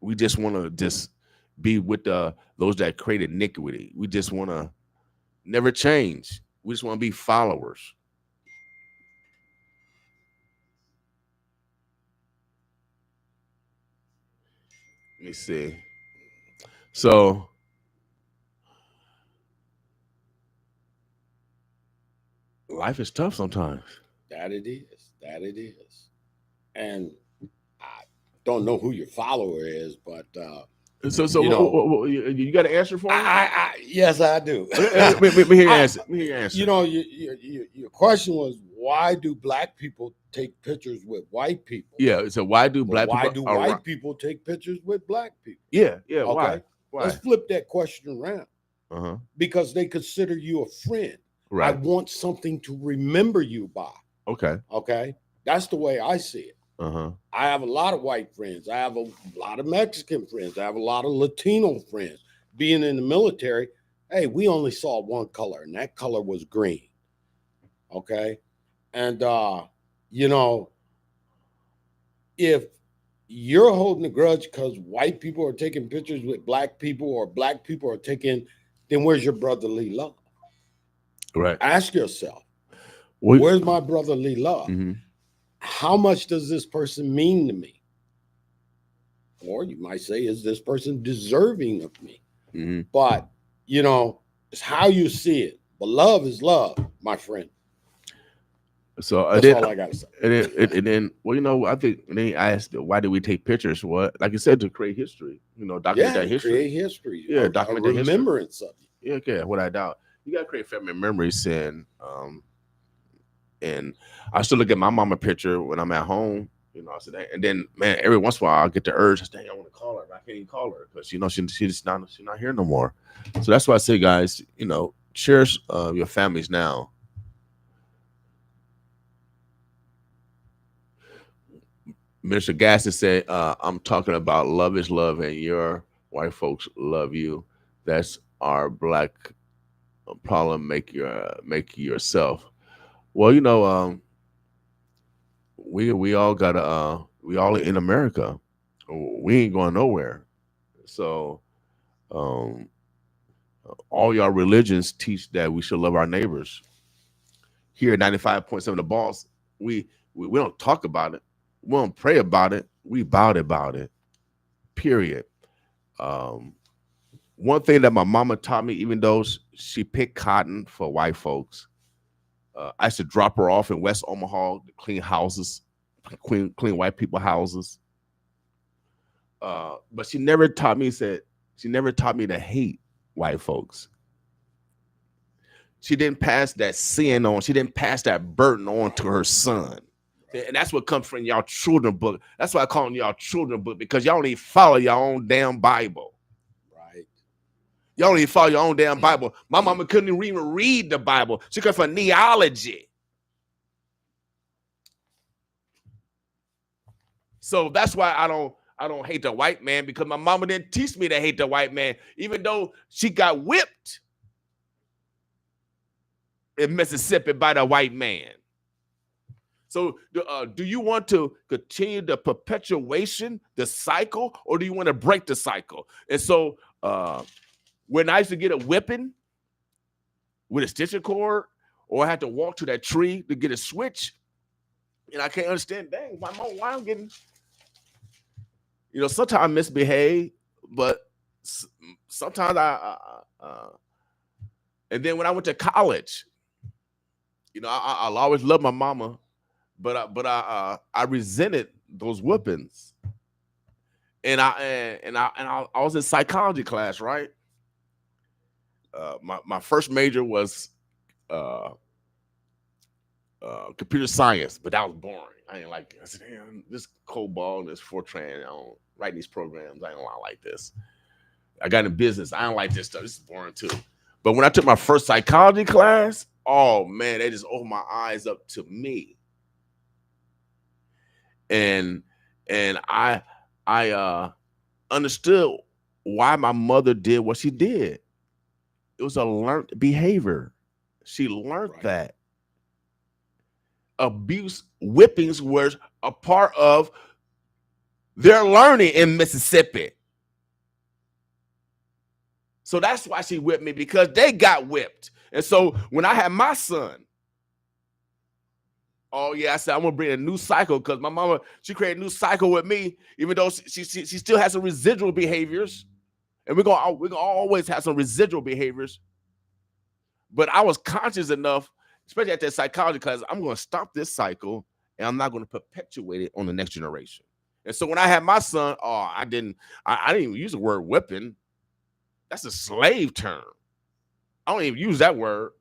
We just want to just be with those that created iniquity. We just want to never change. We just want to be followers. Let me see. So life is tough sometimes. That it is. And I don't know who your follower is, but you got an answer for me? Yes, I do. Let me hear your answer. You know, your question was, why do black people take pictures with white people? Yeah, so why do white people take pictures with black people? Yeah, okay. Why? Let's flip that question around. Uh-huh. Because they consider you a friend. Right. I want something to remember you by. Okay. That's the way I see it. Uh-huh. I have a lot of white friends. I have a lot of Mexican friends. I have a lot of Latino friends. Being in the military, hey, we only saw one color, and that color was green. Okay. And, you know, if you're holding a grudge because white people are taking pictures with black people or black people are taking, then where's your brotherly love? Right. Ask yourself, We where's my brotherly love? mm-hmm. How much does this person mean to me? Or you might say, is this person deserving of me? Mm-hmm. But, it's how you see it. But love is love, my friend. So That's all I got to say. well, I think and then I asked, why did we take pictures? What, like you said, to create history, document Yeah, that to history. create history, Yeah, a document that history. remembrance of you. Yeah, okay, what I doubt. You gotta create family memories, and I still look at my mama picture when I'm at home. I said, and then man, every once in a while I get the urge. I say, dang, I want to call her, but I can't even call her because she's not here no more. So that's why I say, guys, cherish your families now. Minister Gaston said, I'm talking about love is love, and your white folks love you. That's our black problem. Make yourself. Well, we all gotta we all in America. We ain't going nowhere. So um all y'all religions teach that we should love our neighbors. Here at 95.7 the boss, we don't talk about it. We don't pray about it. We bout about it. Period. Um One thing that my mama taught me, even though she picked cotton for white folks, I used to drop her off in West Omaha to clean houses, clean white people houses. But she never taught me to hate white folks. She didn't pass that sin on. She didn't pass that burden on to her son. And that's what comes from y'all children book. That's why I call them y'all children book, because y'all don't even follow your own damn Bible. Right. Y'all don't even follow your own damn Bible. My mama couldn't even read the Bible. She come from neology. So that's why I don't hate the white man, because my mama didn't teach me to hate the white man, even though she got whipped in Mississippi by the white man. So do you want to continue the perpetuation, the cycle, or do you want to break the cycle? And so when I used to get a whipping with a stitching cord, or I had to walk to that tree to get a switch, and I can't understand, dang, why I'm getting, sometimes I misbehave, but sometimes and then when I went to college, I'll always love my mama, but I resented those whippings, and I was in psychology class, right? My first major was uh, computer science, but that was boring. I didn't like it. I said, damn, this COBOL and this Fortran, I don't write these programs. I don't like this. I got in business. I don't like this stuff. This is boring too. But when I took my first psychology class, oh man, they just opened my eyes up to me. And I understood why my mother did what she did. It was a learned behavior. She learned that abuse, whippings were a part of their learning in Mississippi. So that's why she whipped me, because they got whipped. And so when I had my son, oh yeah, I said, I'm gonna bring a new cycle, because my mama, she created a new cycle with me, even though she still has some residual behaviors, and we're gonna always have some residual behaviors. But I was conscious enough, especially at that psychology class, I'm gonna stop this cycle, and I'm not gonna perpetuate it on the next generation. And so when I had my son, I didn't even use the word whipping. That's a slave term. I don't even use that word.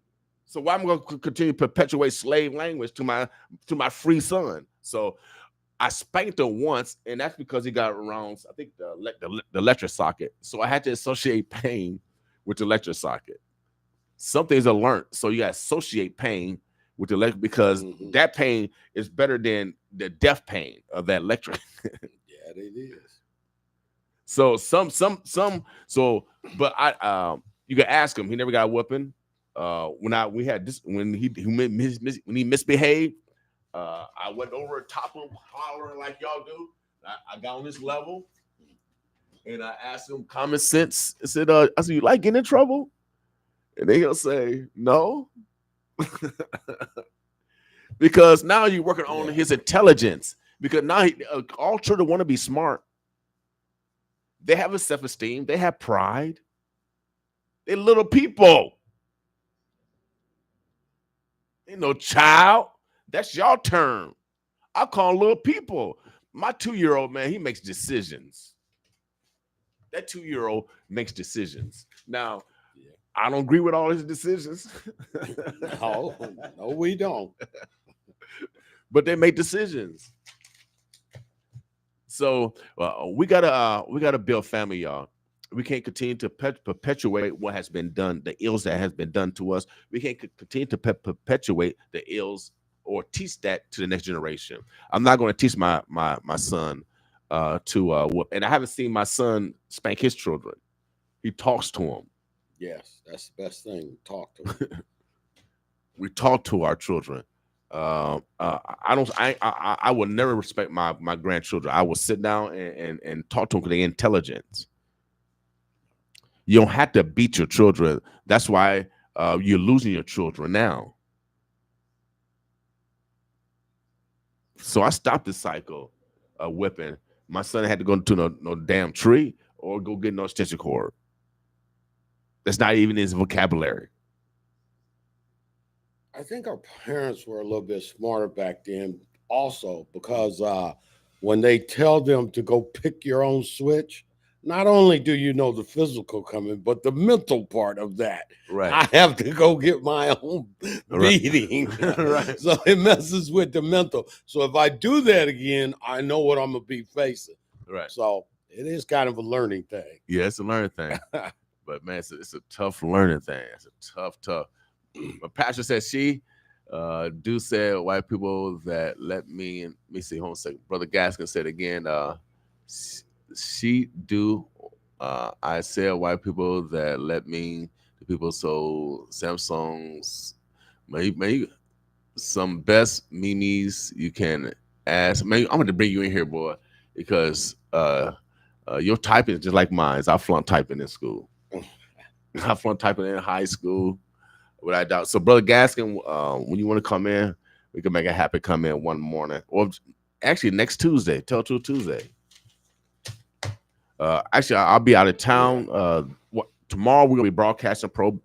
So why am I going to continue to perpetuate slave language to my free son? So I spanked him once, and that's because he got around, I think, the electric socket. So I had to associate pain with the electric socket. Some things are learned. So you got to associate pain with the electric because Mhm. that pain is better than the death pain of that electric. Yeah, it is. So so but you can ask him. He never got a whooping. We had this when he misbehaved, I went over top of him hollering like y'all do. I got on this level and I asked him common sense. I said, you like getting in trouble? And then he'll say, no. Because now you're working on Yeah. his intelligence. Because now all children want to be smart. They have a self-esteem. They have pride. They're little people. Ain't no child. That's your term. I call little people. My 2-year-old, man, he makes decisions. That 2-year-old makes decisions. Now, Yeah. I don't agree with all his decisions, No, no, we don't. but they make decisions. So we gotta build family, y'all. We can't continue to perpetuate what has been done, the ills that has been done to us. We can't continue to perpetuate the ills or teach that to the next generation. I'm not going to teach my son to whoop, and I haven't seen my son spank his children. He talks to them. Yes, that's the best thing. Talk to them. We talk to our children. I don't. I would never respect my grandchildren. I will sit down and talk to them because they're intelligent. You don't have to beat your children. That's why you're losing your children now. So I stopped the cycle of whipping. My son had to go to no damn tree or go get no extension cord. That's not even in his vocabulary. I think our parents were a little bit smarter back then, also, because when they tell them to go pick your own switch, not only do you know the physical coming, but the mental part of that. Right. I have to go get my own Right. beating. Right. So it messes with the mental. So if I do that again, I know what I'm going to be facing. Right. So it is kind of a learning thing. Yeah, it's a learning thing. But man, it's a tough learning thing. It's a tough. But Pastor said she do say white people that let me see, hold on a second. Brother Gaskin said again, she do I said white people that let me the people so Samsung's may some best memes you can ask. Man, I'm gonna bring you in here, boy, because your typing is just like mine. I flunked typing in school. I flunked typing in high school. Without doubt. So, Brother Gaskin, when you want to come in, we can make it happen. Come in one morning, or actually next Tuesday, Tell Truth Tuesday. Actually, I'll be out of town. Tomorrow we're gonna be broadcasting pro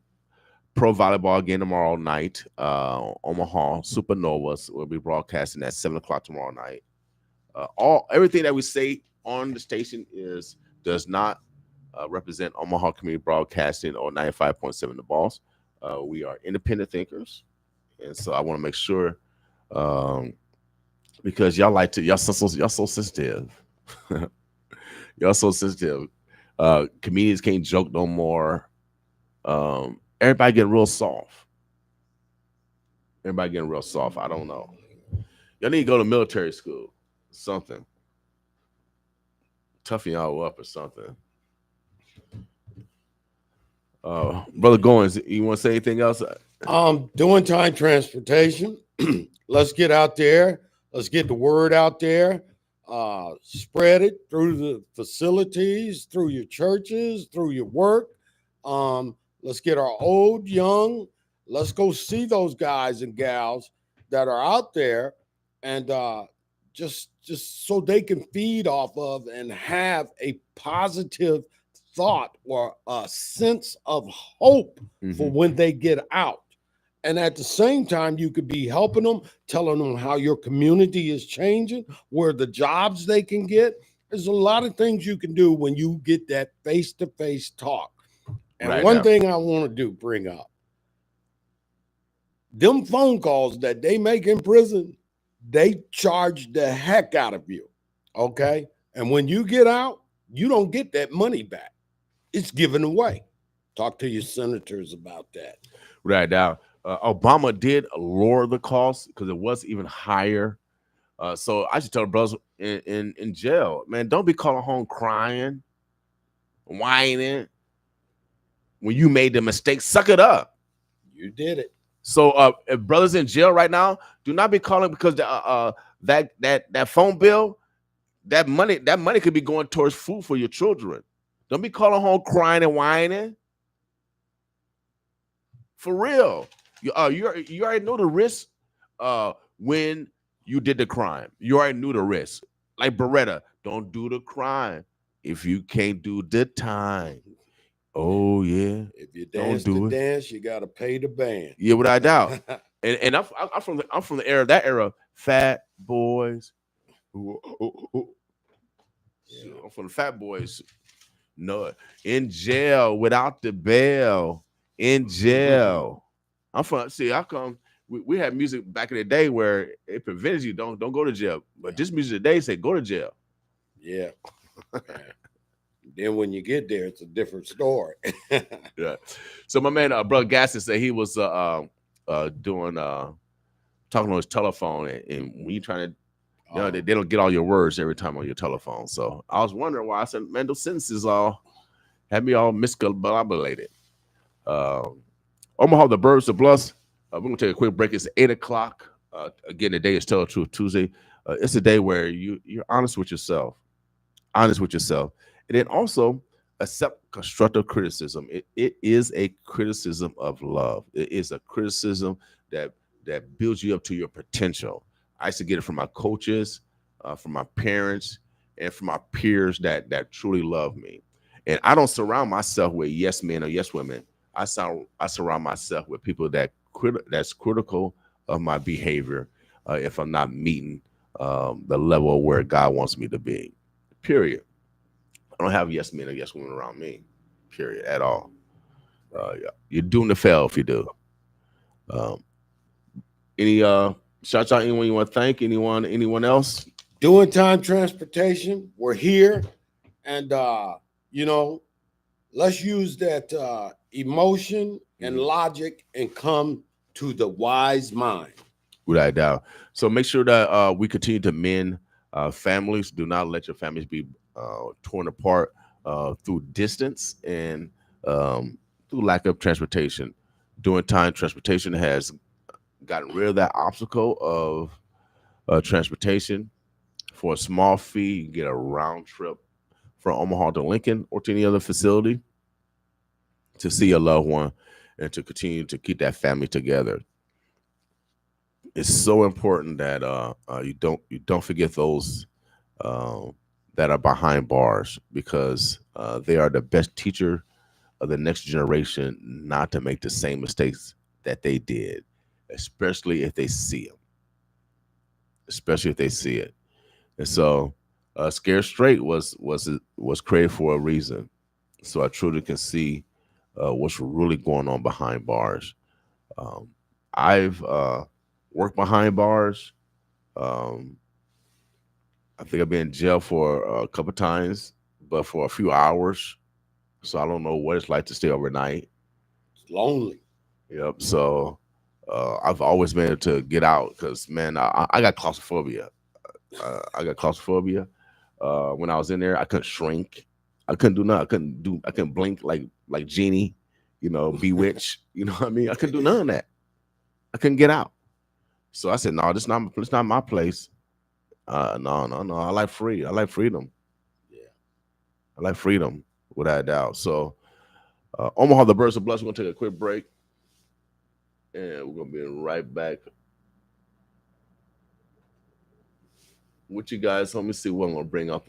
volleyball again tomorrow night. Omaha Supernovas will be broadcasting at 7 o'clock tomorrow night. Everything that we say on the station does not represent Omaha Community Broadcasting or 95.7 The Boss. We are independent thinkers, and so I want to make sure because y'all so sensitive. Y'all so sensitive. Comedians can't joke no more. Everybody getting real soft. Everybody getting real soft. I don't know. Y'all need to go to military school. Something. Toughen y'all up or something. Brother Goins, you want to say anything else? Doing time transportation. Let's get out there. Let's get the word out there. Spread it through the facilities, through your churches, through your work. Let's get our old, young. Let's go see those guys and gals that are out there, and just so they can feed off of and have a positive thought or a sense of hope for when they get out. And at the same time, you could be helping them, telling them how your community is changing, where the jobs they can get. There's a lot of things you can do when you get that face-to-face talk. And Right one now. thing I want to bring up, them phone calls that they make in prison, they charge the heck out of you. Okay. And when you get out, you don't get that money back. It's given away. Talk to your senators about that. Right now. Obama did lower the cost because it was even higher. So I should tell the brothers in jail, man, don't be calling home crying, whining when you made the mistake. Suck it up. You did it. So if brothers in jail right now, do not be calling because that phone bill, that money could be going towards food for your children. Don't be calling home crying and whining. For real. You already know the risk when you did the crime. You already knew the risk. Like Beretta, don't do the crime if you can't do the time. Oh yeah, If you don't dance the do it. dance, you got to pay the band. Yeah, without doubt. And I'm from the era, that era. Fat boys. Yeah. I'm from the Fat Boys. No, in jail without the bail. In jail. I'm from. See, I come. We had music back in the day where it prevented you don't go to jail. But this music today say go to jail. Yeah. Yeah. Then when you get there, it's a different story. Yeah. So my man, brother Gaston said he was doing talking on his telephone, and when you trying to, they don't get all your words every time on your telephone. So I was wondering why. I said, man, those sentences all had me all miscombobulated. Omaha, the Birds, the Bluffs. We're gonna take a quick break. It's 8 o'clock. Again, the day is Tell the Truth Tuesday. It's a day where you're honest with yourself, and then also accept constructive criticism. It is a criticism of love. It is a criticism that builds you up to your potential. I used to get it from my coaches, from my parents, and from my peers that truly love me. And I don't surround myself with yes men or yes women. I surround myself with people that's critical of my behavior if I'm not meeting the level where God wants me to be. Period. I don't have yes men or yes women around me. Period. At all. Yeah. You're doomed to fail if you do. Um, any shouts out anyone you want to thank? Anyone else? Doing time transportation. We're here. And you know, let's use that emotion and logic and come to the wise mind. Without a doubt. So make sure that we continue to mend families. Do not let your families be torn apart through distance and through lack of transportation. During time, transportation has gotten rid of that obstacle of transportation. For a small fee, you can get a round trip from Omaha to Lincoln or to any other facility to see your loved one and to continue to keep that family together. It's so important that you don't forget those uh, that are behind bars because they are the best teacher of the next generation not to make the same mistakes that they did, especially if they see them, especially if they see it. And so, Scare Straight was created for a reason, so our children can see what's really going on behind bars. Um, I've worked behind bars. Um, I think I've been in jail for a couple times, but for a few hours. So I don't know what it's like to stay overnight. It's lonely. Yep. So I've always been able to get out because, man, I got claustrophobia. I got claustrophobia. When I was in there, I couldn't shrink. I couldn't do nothing. I couldn't blink like Genie, Bewitch. You know what I mean? I couldn't do none of that. I couldn't get out. So I said, no, this not my place. No, no, no. I like free. I like freedom. Yeah. I like freedom, without a doubt. So Omaha, the Birds of Blessed. We're gonna take a quick break, and we're gonna be right back with you guys. Let me see what I'm gonna bring up.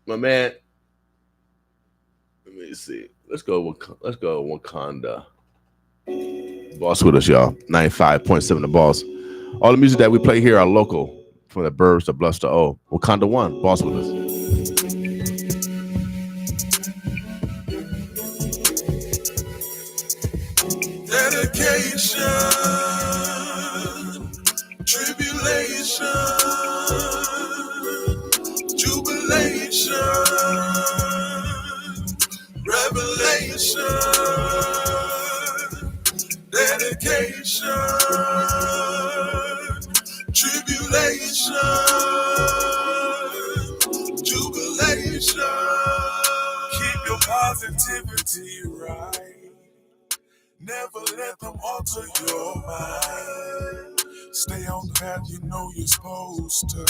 My man. Let me see. Let's go Wakanda. Boss with us, y'all. 95.7 The Boss. All the music that we play here are local, from the Birds to Bluster O. Wakanda One, Boss with us. Dedication, tribulation, jubilation, revelation, dedication, tribulation, jubilation. Keep your positivity right. Never let them alter your mind. Stay on the path you know you're supposed to.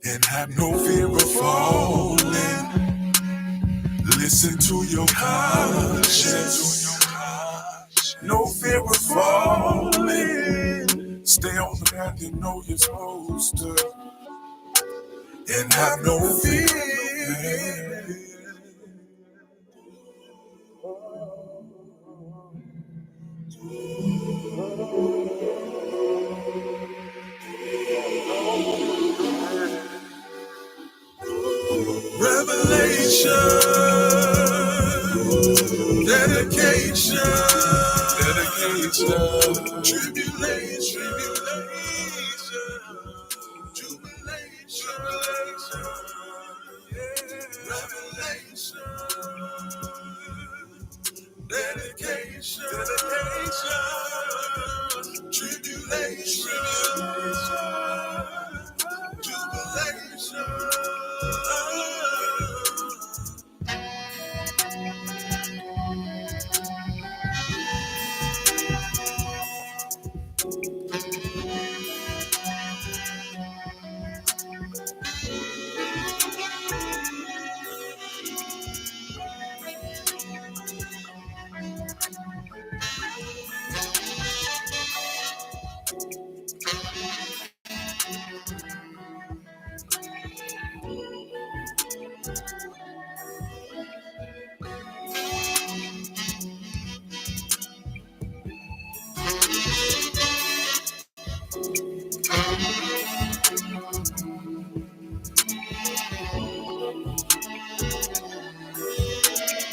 And have no fear of falling. Listen to your conscience. No fear of falling. Stay on the path you know you're supposed to. And have no fear. Revelation, dedication, tribulation, jubilation, revelation, dedication, tribulation, jubilation.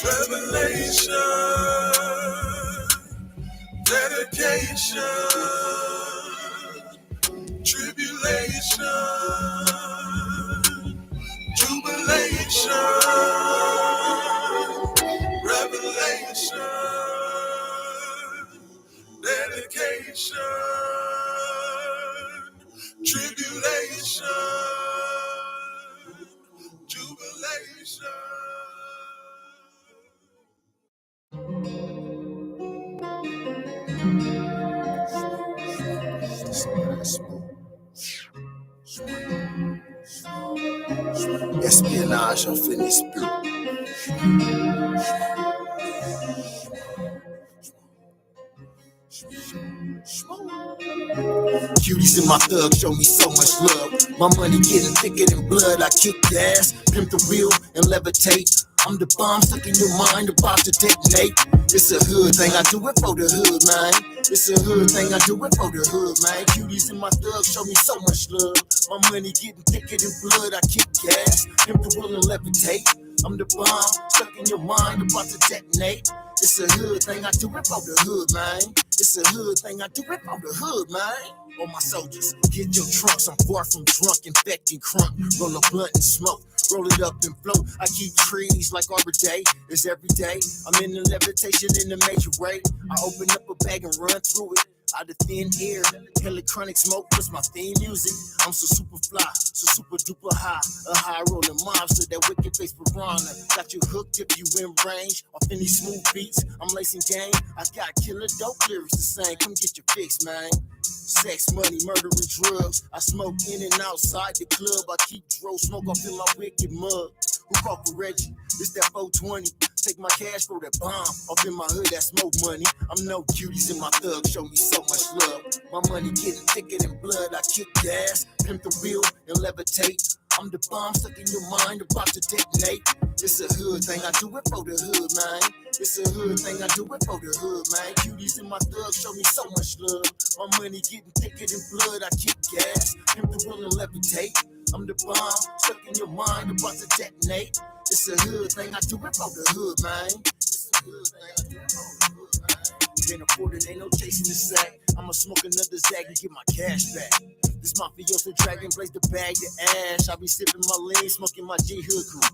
Revelation, dedication, tribulation, jubilation, revelation, dedication, tribulation, jubilation. Espionage off in this spirit. Cuties in my thug show me so much love. My money getting thicker than blood. I kick gas, pimp the wheel, and levitate. I'm the bomb stuck in your mind about to detonate. It's a hood thing, I do it for the hood, man. It's a hood thing, I do it for the hood, man. Cuties in my thug show me so much love. My money getting thicker than blood. I kick gas, pimp the wheel, and levitate. I'm the bomb stuck in your mind about to detonate. It's a hood thing, I do it for the hood, man. It's a hood thing, I do it for the hood, man. All my soldiers, get your trunks. I'm far from drunk, infecting crunk. Roll a blunt and smoke, roll it up and float. I keep trees like Arbor Day. It's every day. I'm in the levitation in a major way. I open up a bag and run through it. Out of thin air, electronic smoke was my theme music. I'm so super fly, so super duper high. A high rolling monster, that wicked face piranha. Got you hooked if you in range. Off any smooth beats, I'm lacing game. I got killer dope lyrics to sing. Come get your fix, man. Sex, money, murder, and drugs. I smoke in and outside the club. I keep dro smoke off in my wicked mug. Who called for Reggie? It's that 420. Take my cash for that bomb. Off in my hood, that smoke money. I'm no cuties in my thug, show me so much love. My money getting thicker than blood. I kick gas, pimp the wheel, and levitate. I'm the bomb stuck in your mind, about to detonate. It's a hood thing, I do it for the hood, man. It's a hood thing, I do it for the hood, man. Cuties in my thug, show me so much love. My money getting thicker than blood. I kick gas, pimp the wheel, and levitate. I'm the bomb stuck in your mind, about to detonate. It's a hood thing, I do it for the hood, man. It's a hood thing, I do it for the hood, man. Can't afford it, ain't no chasing the sack. I'ma smoke another Zag and get my cash back. This mafioso dragon blaze the bag, the ash. I be sipping my lean, smoking my G Hood crew.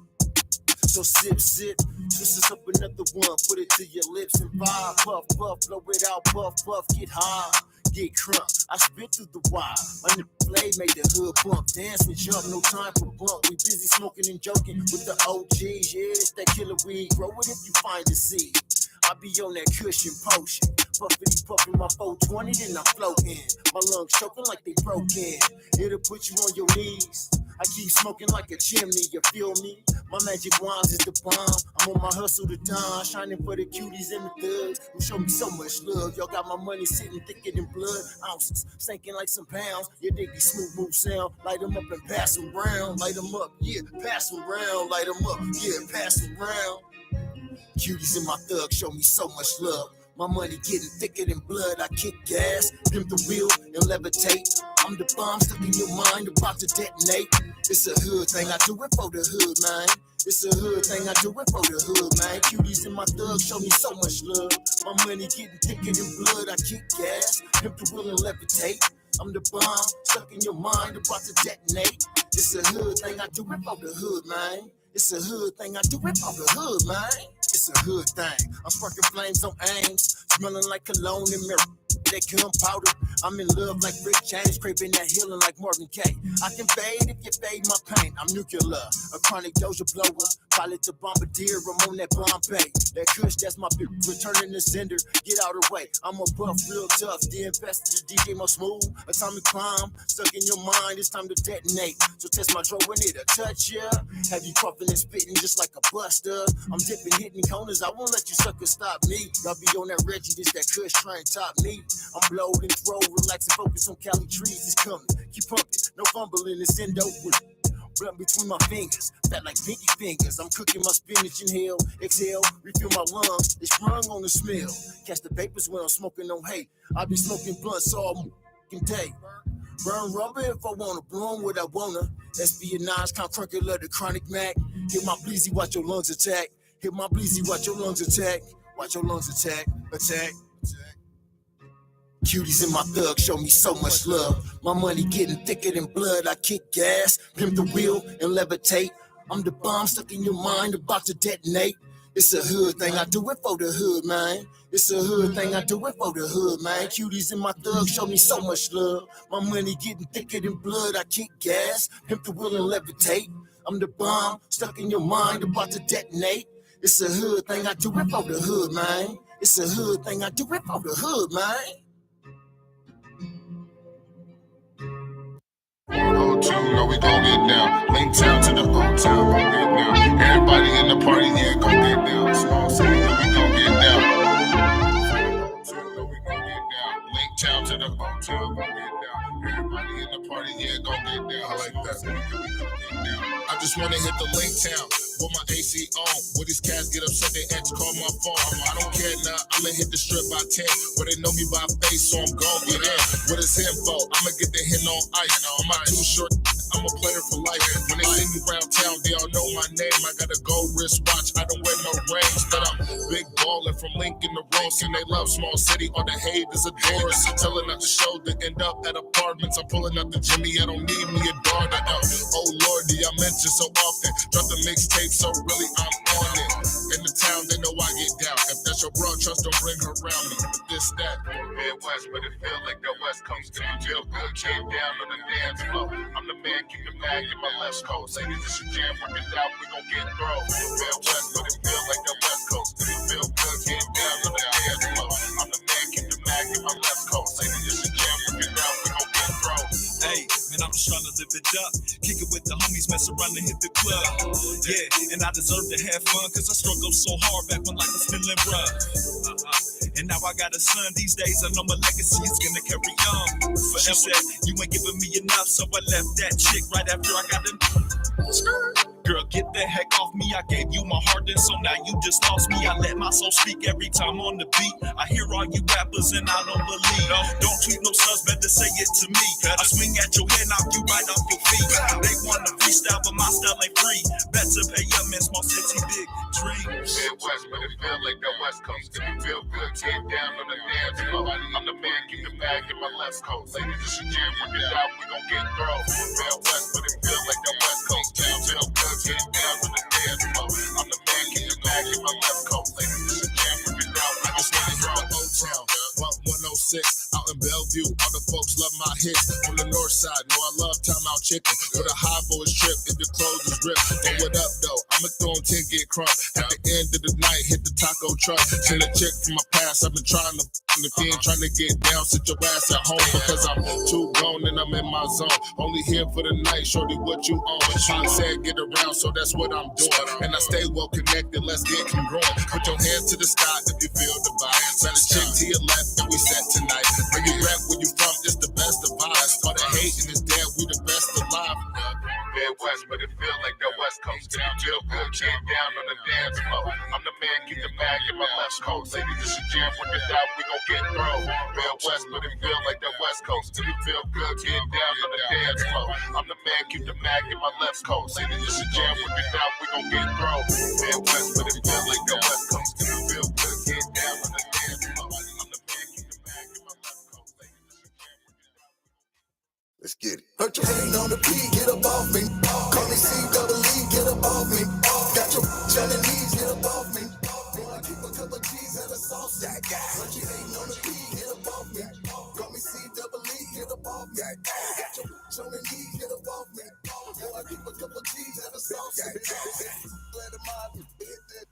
So sip, sip, twist us up another one, put it to your lips and vibe. Puff, puff, blow it out, puff, puff, get high. Get crunk, I spit through the wire. My nigga blade made the hood bump. Dance and jump, no time for bump. We busy smoking and joking with the OGs. Yeah, it's that killer weed. Grow it if you find the seed. I be on that cushion potion. Puffity puffin' my 420, then I'm floating. My lungs choking like they broken. It'll put you on your knees. I keep smoking like a chimney, you feel me? My magic wands is the bomb. I'm on my hustle to dawn, shining for the cuties and the thugs who show me so much love. Y'all got my money sitting thicker than blood ounces, sinking like some pounds. You dig these smooth move sound, light them up and pass them round. Light them up, yeah, pass them round. Light them up, yeah, pass them round. Cuties and my thugs show me so much love. My money getting thicker than blood. I kick gas, pimp the wheel, and levitate. I'm the bomb stuck in your mind, about to detonate. It's a hood thing, I do it for the hood, man. It's a hood thing, I do it for the hood, man. Cuties and my thugs show me so much love. My money getting thicker than blood. I kick gas, pimp the wheel, and levitate. I'm the bomb stuck in your mind, about to detonate. It's a hood thing, I do it for the hood, man. It's a hood thing, I do it for the hood, man. It's a hood thing. I'm sparking flames on aims, smelling like cologne and mirror. That gunpowder. I'm in love like Rick James, craving that healing like Marvin Gaye. I can fade if you fade my pain. I'm nuclear, a chronic doja blower. Pilot the bombardier, I'm on that Bombay. That kush, that's my bitch, returning the sender. Get out of the way, I'm a buff, real tough. The investor, DJ more smooth. Atomic bomb, stuck in your mind, it's time to detonate. So test my draw when it'll touch ya. Have you coughing and spitting just like a buster? I'm dipping, hitting corners, I won't let you suckers stop me. Y'all be on that Reggie, this that kush, try and top me. I'm blowed and throw, relax and focus on Cali trees. It's coming, keep pumping, no fumbling, it's endo with blunt between my fingers, fat like pinky fingers. I'm cooking my spinach, inhale, exhale, refill my lungs. It's sprung on the smell. Catch the vapors when I'm smoking on hate. I be smoking blunts all day. Burn rubber if I wanna, blow what I wanna. Espionage, count crunker, let the chronic Mac. Hit my bleezy, watch your lungs attack. Hit my bleezy, watch your lungs attack. Watch your lungs attack, attack. Cuties and my thugs show me so much love. My money getting thicker than blood. I kick gas, pimp the wheel, and levitate. I'm the bomb stuck in your mind, about to detonate. It's a hood thing, I do it for the hood, man. It's a hood thing, I do it for the hood, man. Cuties and my thugs show me so much love. My money getting thicker than blood. I kick gas, pimp the wheel, and levitate. I'm the bomb stuck in your mind, about to detonate. It's a hood thing, I do it for the hood, man. It's a hood thing, I do it for the hood, man. Old town, know we gon' get down. Link town to the old town, gon' get down. Everybody in the party, yeah, gon' get down. Small city, know we gon' get down. Old town, know we gon' get down. Link town to the old town, gon' get down. Everybody in the party, yeah, gon' get down. I like that. City, know we gon' get down. I just wanna hit the Link town with my AC on. With these cats get upset, they ex call my phone. I don't care now, I'ma hit the strip by 10. Where they know me by face, so I'm gon' get in. What is info? I'ma get the hit on ice. On my too short, I'm a player for life. When they see me round town, they all know my name. I got a gold wristwatch, I don't wear no rings. But I'm big ballin' from Lincoln to Ross. And they love small city, all the haters adore us. Telling out the show to end up at apartments. I'm pulling up the Jimmy, I don't need me a daughter. Oh Lord, I mention so often. Drop the mixtape, so really I'm on it. In the town, they know I get down. If that's your bro, trust, don't bring her around me. But this, that, Midwest, but it feel like the West Coast. If you feel good, get down on the dance floor. I'm the man, keep the mag in my left coast. Say this is your jam, work it out, we gon' get thrown. Midwest, but it feel like the West Coast. If you feel good, get down on the dance floor. I'm the man, keep the mag in my left coast. Say this is your jam, work it out, we gon' get thrown. Hey, man, I'm just trying to live it up. Kick it with the homies, mess around and hit the club. Yeah, and I deserve to have fun, cause I struggled so hard back when life was feeling rough. And now I got a son, these days I know my legacy is gonna carry on. Forever. She said, you ain't giving me enough, so I left that chick right after I got in. Girl, get the heck off me. I gave you my heart, and so now you just lost me. I let my soul speak every time on the beat. I hear all you rappers, and I don't believe. Don't treat no sons, better say it to me. I swing at your head, knock you right off your feet. They want to freestyle, but my style ain't free. Better pay up in small city, big dreams. Midwest, but it feel like the West Coast. If you feel good, get down on the dance floor. I'm the man, keep the bag in my left coast. Say this is your jam, work it out, we gon' get thrown. Midwest, but it feel like the West Coast. Feel good, get down on the dance floor. I'm the mag in my left coat. Lady, this is jam, bring it down. I just wanna hit my Old Town. 106 out in Bellevue. All the folks love my hits. On the north side, know I love Time Out Chicken. With a high boys trip if the clothes is ripped. But what up though? I'ma throw 'em 10 get crunk. At the end of the night, hit the taco truck. Seen a chick from my past. I've been trying to. And if you ain't trying to get down, sit your ass at home because I'm too grown and I'm in my zone. Only here for the night, shorty, what you own. Sean said get around, so that's what I'm doing. And I stay well connected, let's get congruent. Put your hands to the sky if you feel the vibe. Let a chick to your left and we set tonight. Bring you back where you from, it's the best of vibes. All the hating is dead, we the best alive. Midwest, but it feel like the West Coast. Down real good, get down on the dance floor. I'm the man, keep the mag in my left coast. Lady, this is jam, bring it out, we gon' get through. Midwest, but it feel like the West Coast. If you feel good, get down on the dance floor. I'm the man, keep the mag in my left coast. Lady, this is jam, bring it out, we gon' get through. Midwest, but it feel like the West Coast. If you feel good, get down on the dance floor. I'm the man, keep the mag in my left coast. Lady, this is jam, bring it out. Let's get it. Hurt your hand on the P, get up off me. Call me C-double-E, get up off me. Got your on the knees, get up off me. Boy, I keep a couple G's at a sauce stack. Hurt your hand on the P, get up off me. Call me C-double-E, get up off me. Got your on the knees, get up off me. Boy, I keep a couple G's at a sauce stack. Glad of mine, hit that.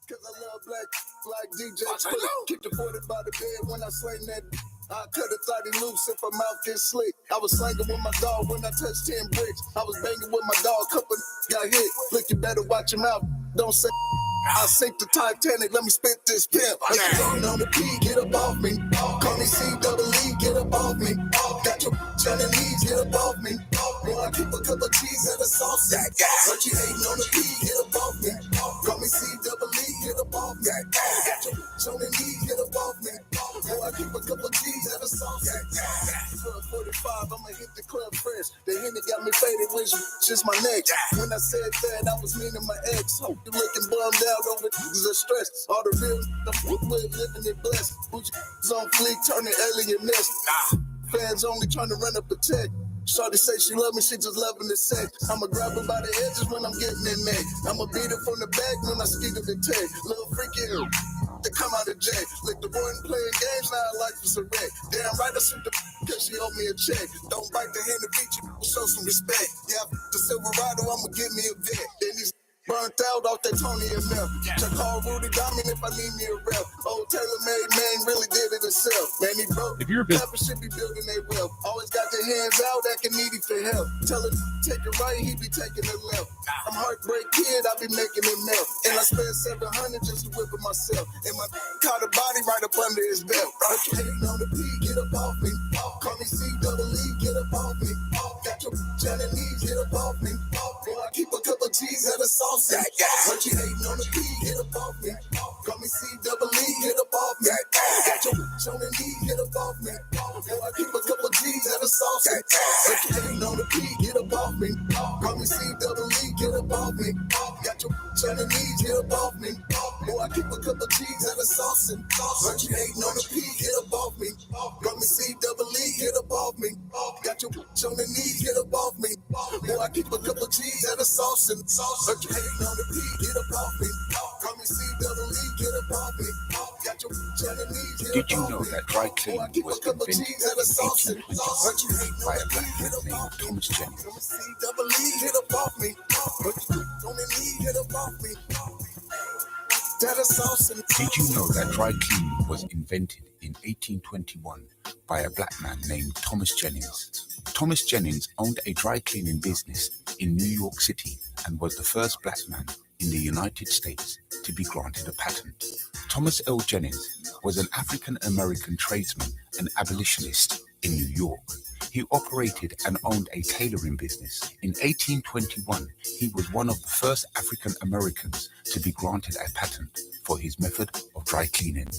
Cause I love black like DJ. Keep the 40 by the bed when I slang that. I cut a 30 loose if her mouth gets slick. I was slanging with my dog when I touched 10 bricks. I was banging with my dog, couple got hit. Look, you better watch your mouth. Don't say I'll sink the Titanic, let me spit this pimp. Going on the P, get up off me. Call me C-double-E, get up off me. Got your on the knees, get up off me. Boy, I keep a couple G's at a sauce stack. Heard you hating on the P, get up off me. Call me C-double-E, get up off me. Got your on the knees, get up off me. Boy, I keep a couple G's at a sauce stack. 45, I'ma hit the club fresh. The Henny got me faded, which just my neck. When I said that, I was meaning my ex. Hope you looking bummed out over the stress. All the real with living it blessed. Who's on fleek, turning alien nest. Fans only trying to run up a check. Shorty say she love me, she just loving the sex. I'ma grab her by the edges when I'm getting in neck. I'ma beat her from the back when I ski to the tech. Little freaky to come out of jail. Lick the boy playing games, now I like this a wreck. Damn right, I sent the cause she owe me a check. Don't bite the hand to beat you, show some respect. Yeah, the Silverado, I'ma give me a vet. Then these burnt out off that Tony and Mel. Check call Rudy Diamond if I need me a rep. Old tailor-made man really did it himself. Man, he broke. If you're a business, should be building their wealth. Always got their hands out, acting needy for help. Tell him take it right, he be taking it left. I'm heartbreak kid, I be making it melt. And I spent 700 just to whip it myself. And my caught a body right up under his belt. Hating on the P, get up off me. Call me C-double-E, get up off me. Got your on the knees, get up off me. Boy, I keep a couple G's at a sauce stack. Heard you hating on the P, get up off me. Call me C-double-E, get up off me. Got your on the knees, get up off me. Boy, I keep a couple G's at a sauce stack. Heard you hating on the P, get up off me. Call me C-double-E, get up off me. Got your on the knees, get up off me. Boy, I keep a couple G's at a sauce and heard you hating on the P, get up off me. Call me C-double-E, get up off me. Got your on the knees, get up off me. Boy, I keep a couple G's at a sauce and heard you hating on the P, get up off me. Call me C-double-E, get up off me. Got your on the knees, get up off me. Did you know that dry cleaning was invented in 1821 by a black man named Thomas Jennings? C-double-E, get up off me. On the knee, get up off me. Did you know that dry cleaning was invented in 1821 by a black man named Thomas Jennings? Thomas Jennings owned a dry cleaning business in New York City and was the first black man in the United States to be granted a patent. Thomas L. Jennings was an African-American tradesman and abolitionist in New York. He operated and owned a tailoring business. In 1821, he was one of the first African Americans to be granted a patent for his method of dry cleaning.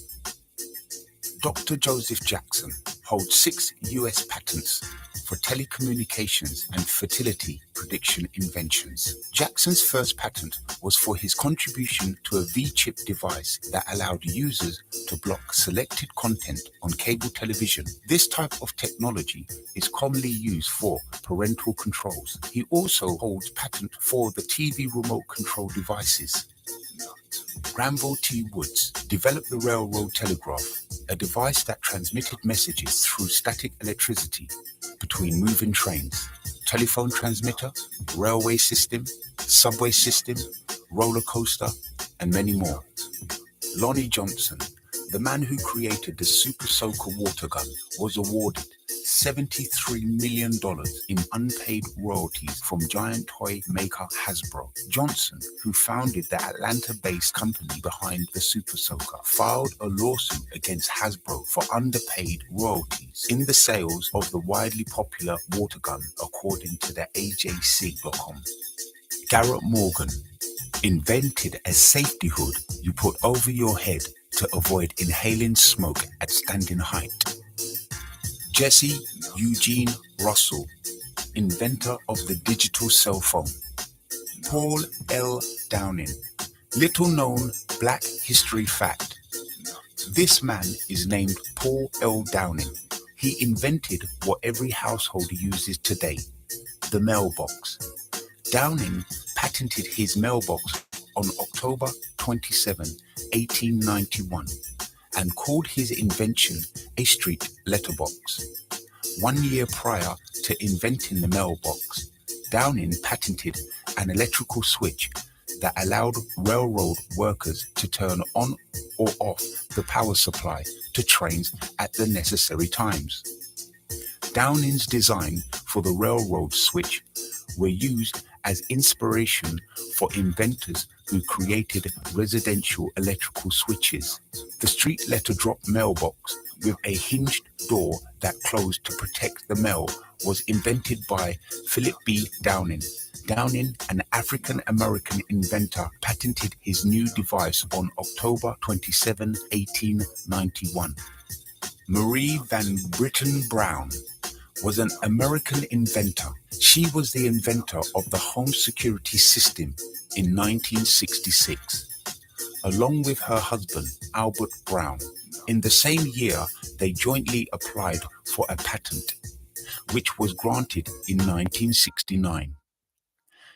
Dr. Joseph Jackson holds 6 U.S. patents for telecommunications and fertility prediction inventions. Jackson's first patent was for his contribution to a V-chip device that allowed users to block selected content on cable television. This type of technology is commonly used for parental controls. He also holds patent for the TV remote control devices. Granville T. Woods developed the railroad telegraph, a device that transmitted messages through static electricity between moving trains. Telephone transmitter, railway system, subway system, roller coaster, and many more. Lonnie Johnson, the man who created the Super Soaker water gun, was awarded $73 million in unpaid royalties from giant toy maker Hasbro. Johnson, who founded the Atlanta-based company behind the Super Soaker, filed a lawsuit against Hasbro for underpaid royalties in the sales of the widely popular water gun, according to the AJC.com. Garrett Morgan invented a safety hood you put over your head to avoid inhaling smoke at standing height. Jesse Eugene Russell, inventor of the digital cell phone. Paul L. Downing, little known Black history fact. This man is named Paul L. Downing. He invented what every household uses today, the mailbox. Downing patented his mailbox on October 27, 1891, and called his invention a street letterbox. 1 year prior to inventing the mailbox, Downing patented an electrical switch that allowed railroad workers to turn on or off the power supply to trains at the necessary times. Downing's design for the railroad switch were used as inspiration for inventors who created residential electrical switches. The street letter drop mailbox with a hinged door that closed to protect the mail was invented by Philip B. Downing. Downing, an African-American inventor, patented his new device on October 27, 1891. Marie Van Britten Brown was an American inventor. She was the inventor of the home security system in 1966, along with her husband, Albert Brown. In the same year, they jointly applied for a patent, which was granted in 1969.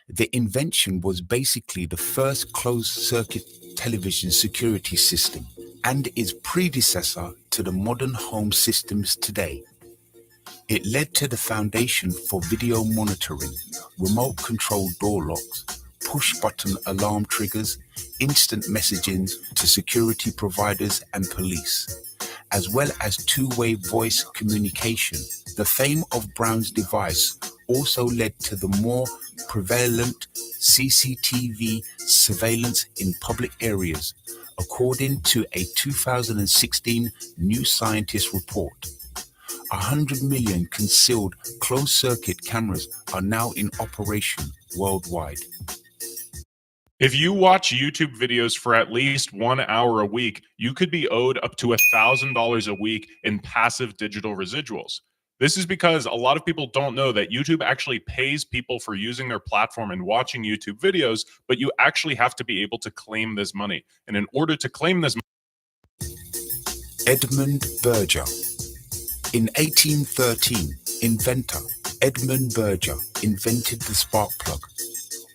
The invention was basically the first closed-circuit television security system and is predecessor to the modern home systems today. It led to the foundation for video monitoring, remote-controlled door locks, push-button alarm triggers, instant messaging to security providers and police, as well as two-way voice communication. The fame of Brown's device also led to the more prevalent CCTV surveillance in public areas, according to a 2016 New Scientist report. 100 million concealed closed-circuit cameras are now in operation worldwide. If you watch YouTube videos for at least 1 hour a week, you could be owed up to $1,000 a week in passive digital residuals. This is because a lot of people don't know that YouTube actually pays people for using their platform and watching YouTube videos, but you actually have to be able to claim this money. And in order to claim this money, Edmund Berger. In 1813, inventor Edmund Berger invented the spark plug.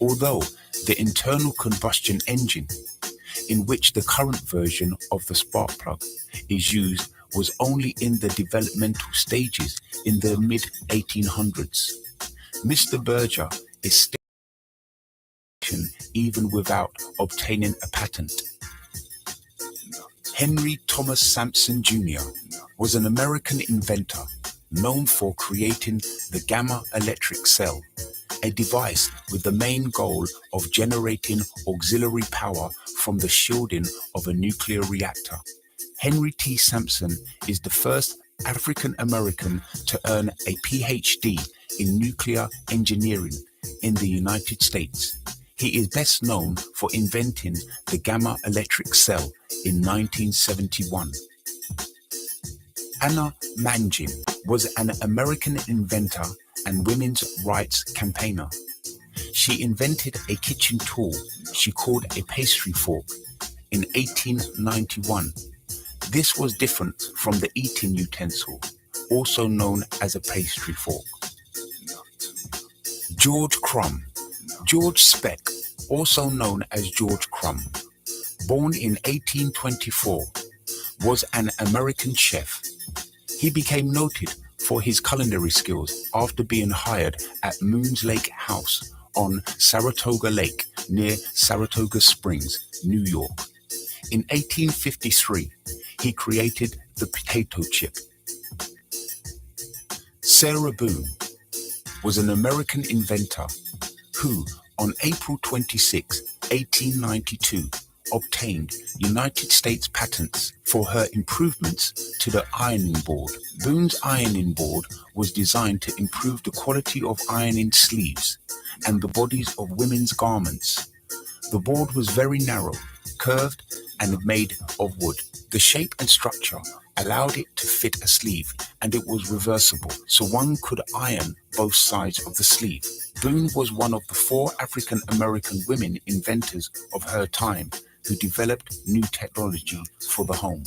Although the internal combustion engine, in which the current version of the spark plug is used, was only in the developmental stages in the mid-1800s. Mr. Berger is still even without obtaining a patent. Henry Thomas Sampson Jr. was an American inventor known for creating the gamma electric cell, a device with the main goal of generating auxiliary power from the shielding of a nuclear reactor. Henry T. Sampson is the first African American to earn a PhD in nuclear engineering in the United States. He is best known for inventing the gamma electric cell in 1971. Anna Mangin was an American inventor and women's rights campaigner. She invented a kitchen tool she called a pastry fork in 1891. This was different from the eating utensil, also known as a pastry fork. George Crumb. George Speck, also known as George Crumb, born in 1824, was an American chef. He became noted for his culinary skills after being hired at Moon's Lake House on Saratoga Lake near Saratoga Springs, New York. In 1853, he created the potato chip. Sarah Boone was an American inventor who, on April 26, 1892, obtained United States patents for her improvements to the ironing board. Boone's ironing board was designed to improve the quality of ironing sleeves and the bodies of women's garments. The board was very narrow, curved, and made of wood. The shape and structure allowed it to fit a sleeve, and it was reversible, so one could iron both sides of the sleeve. Boone was one of the 4 African American women inventors of her time who developed new technology for the home.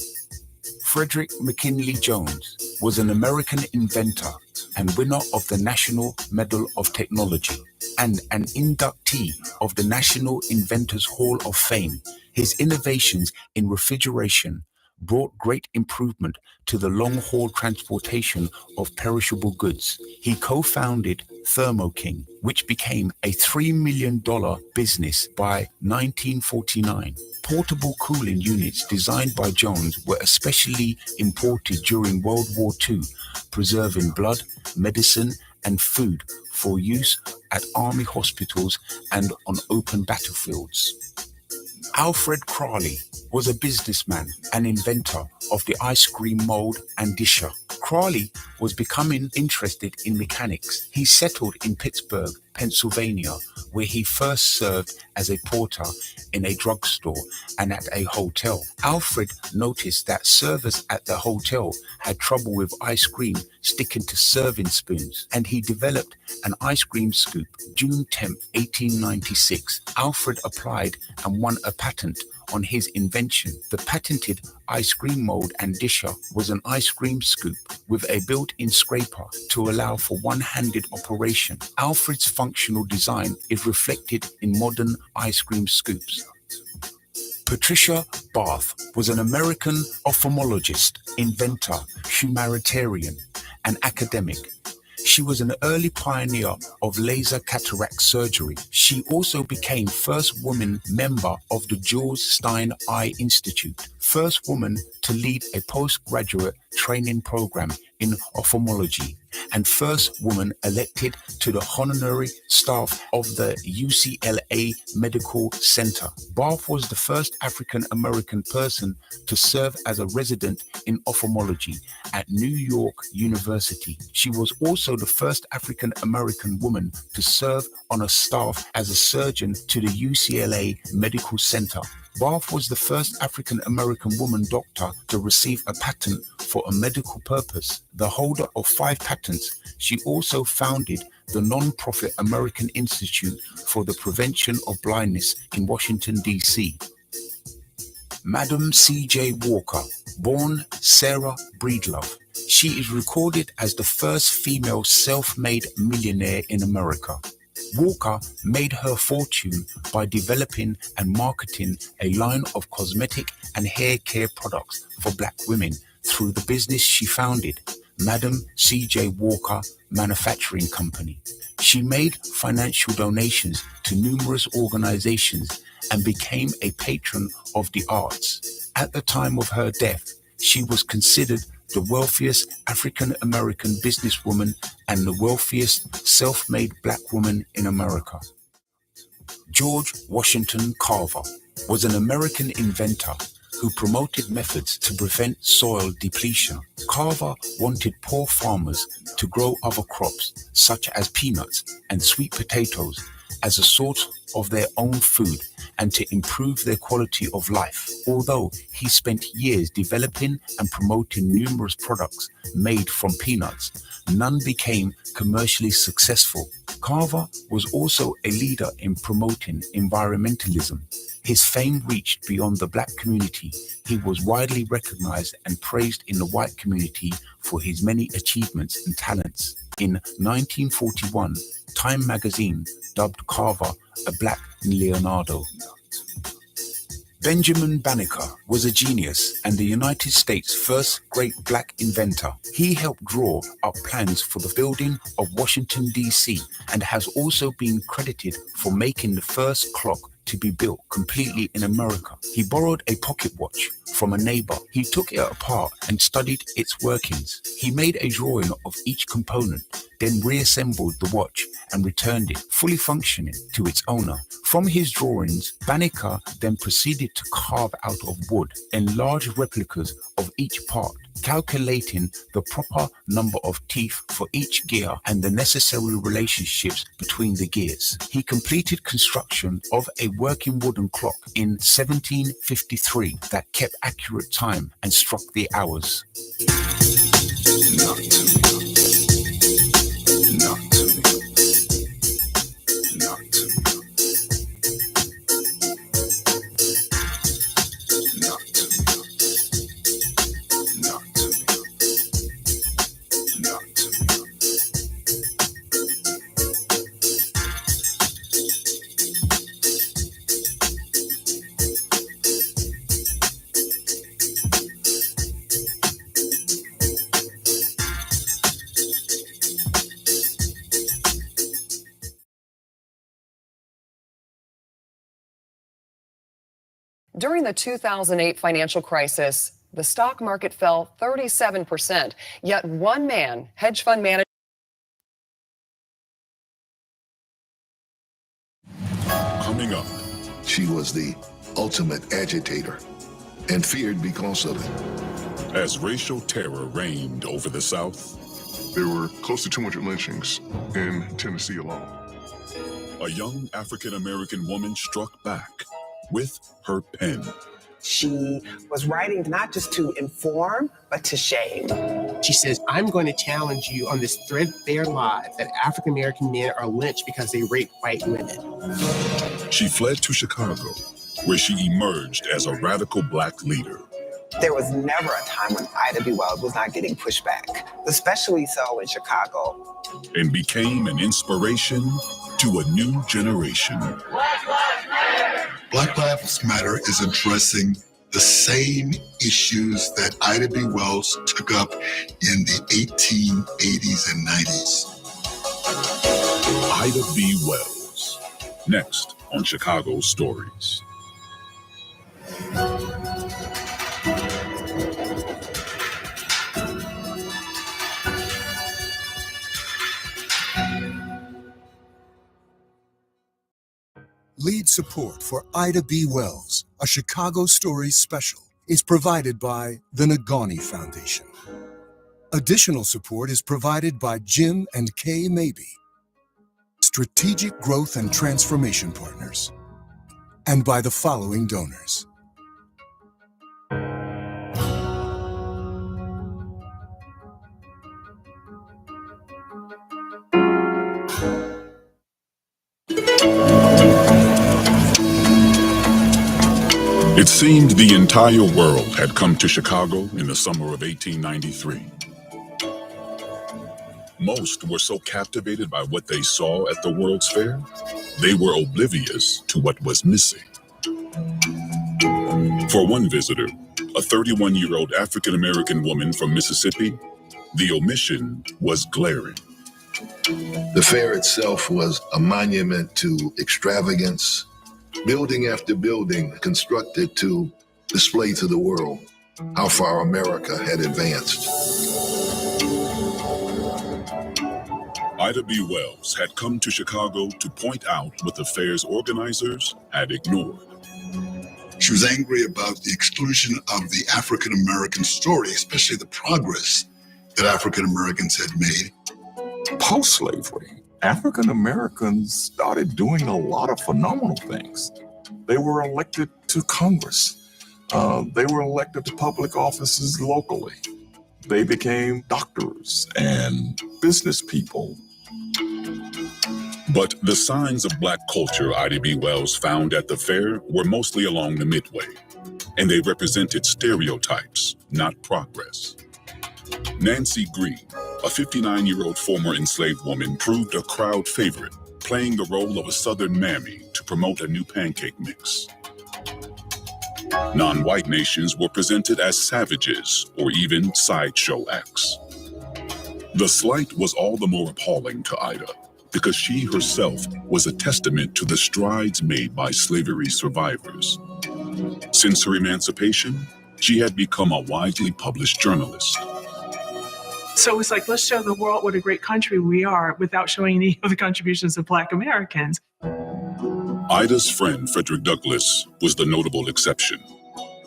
Frederick McKinley Jones was an American inventor and winner of the National Medal of Technology and an inductee of the National Inventors Hall of Fame. His innovations in refrigeration brought great improvement to the long-haul transportation of perishable goods. He co-founded Thermo King, which became a $3 million business by 1949. Portable cooling units designed by Jones were especially imported during World War II, preserving blood, medicine, and food for use at army hospitals and on open battlefields. Alfred Crawley was a businessman and inventor of the ice cream mold and disher. Crawley was becoming interested in mechanics. He settled in Pittsburgh, Pennsylvania, where he first served as a porter in a drugstore and at a hotel. Alfred noticed that servers at the hotel had trouble with ice cream sticking to serving spoons, and he developed an ice cream scoop. June 10, 1896, Alfred applied and won a patent on his invention. The patented ice cream mold and disher was an ice cream scoop with a built-in scraper to allow for one-handed operation. Alfred's functional design is reflected in modern ice cream scoops. Patricia Bath was an American ophthalmologist, inventor, humanitarian, and academic. She was an early pioneer of laser cataract surgery. She also became first woman member of the Jules Stein Eye Institute, first woman to lead a postgraduate training program in ophthalmology, and first woman elected to the honorary staff of the UCLA Medical Center. Bath was the first African-American person to serve as a resident in ophthalmology at New York University. She was also the first African-American woman to serve on a staff as a surgeon to the UCLA Medical Center. Bath was the first African-American woman doctor to receive a patent for a medical purpose. The holder of 5 patents, she also founded the non-profit American Institute for the Prevention of Blindness in Washington, D.C. Madam C.J. Walker, born Sarah Breedlove. She is recorded as the first female self-made millionaire in America. Walker made her fortune by developing and marketing a line of cosmetic and hair care products for Black women through the business she founded, Madam C.J. Walker Manufacturing Company. She made financial donations to numerous organizations and became a patron of the arts. At the time of her death, she was considered the wealthiest African-American businesswoman and the wealthiest self-made Black woman in America. George Washington Carver was an American inventor who promoted methods to prevent soil depletion. Carver wanted poor farmers to grow other crops, such as peanuts and sweet potatoes, as a source of their own food and to improve their quality of life. Although he spent years developing and promoting numerous products made from peanuts, none became commercially successful. Carver was also a leader in promoting environmentalism. His fame reached beyond the Black community. He was widely recognized and praised in the white community for his many achievements and talents. In 1941, Time magazine dubbed Carver a Black Leonardo. Benjamin Banneker was a genius and the United States' first great black inventor. He helped draw up plans for the building of Washington, D.C., and has also been credited for making the first clock to be built completely in America. He borrowed a pocket watch from a neighbor. He took it apart and studied its workings. He made a drawing of each component, then reassembled the watch and returned it fully functioning to its owner. From his drawings, Banneker then proceeded to carve out of wood enlarged replicas of each part, calculating the proper number of teeth for each gear and the necessary relationships between the gears. He completed construction of a working wooden clock in 1753 that kept accurate time and struck the hours. Not to me. Not to me. Not to me. Not to me. Not to me. Not to me. During the 2008 financial crisis, the stock market fell 37%, yet one man, hedge fund manager. Coming up, She was the ultimate agitator and feared because of it. as racial terror reigned over the South, There were close to 200 lynchings in Tennessee alone. a young African-American woman struck back with her pen. She was writing not just to inform, but to shame. She says, I'm going to challenge you on this threadbare lie that African American men are lynched because they rape white women. She fled to Chicago, where she emerged as a radical black leader. There was never a time when Ida B. Wells was not getting pushback, especially so in Chicago. And became an inspiration to a new generation. Black Lives Matter is addressing the same issues that Ida B. Wells took up in the 1880s and 90s. Ida B. Wells. Next on Chicago Stories. Lead support for Ida B. Wells, a Chicago Stories special, is provided by the Nagani Foundation. Additional support is provided by Jim and Kay Mabey, Strategic Growth and Transformation Partners, and by the following donors. It seemed the entire world had come to Chicago in the summer of 1893. Most were so captivated by what they saw at the World's Fair, they were oblivious to what was missing. For one visitor, a 31-year-old African-American woman from Mississippi, the omission was glaring. The fair itself was a monument to extravagance, building after building constructed to display to the world how far America had advanced. Ida B. Wells had come to Chicago to point out what the fair's organizers had ignored. She was angry about the exclusion of the African American story, especially the progress that African Americans had made. Post-slavery, African Americans started doing a lot of phenomenal things. They were elected to Congress. They were elected to public offices locally. They became doctors and business people. But the signs of Black culture Ida B. Wells found at the fair were mostly along the Midway, and they represented stereotypes, not progress. Nancy Green, a 59-year-old former enslaved woman, proved a crowd favorite, playing the role of a Southern mammy to promote a new pancake mix. Non-white nations were presented as savages or even sideshow acts. The slight was all the more appalling to Ida because she herself was a testament to the strides made by slavery survivors. Since her emancipation, she had become a widely published journalist. So it's like, let's show the world what a great country we are without showing any of the contributions of Black Americans. Ida's friend, Frederick Douglass, was the notable exception.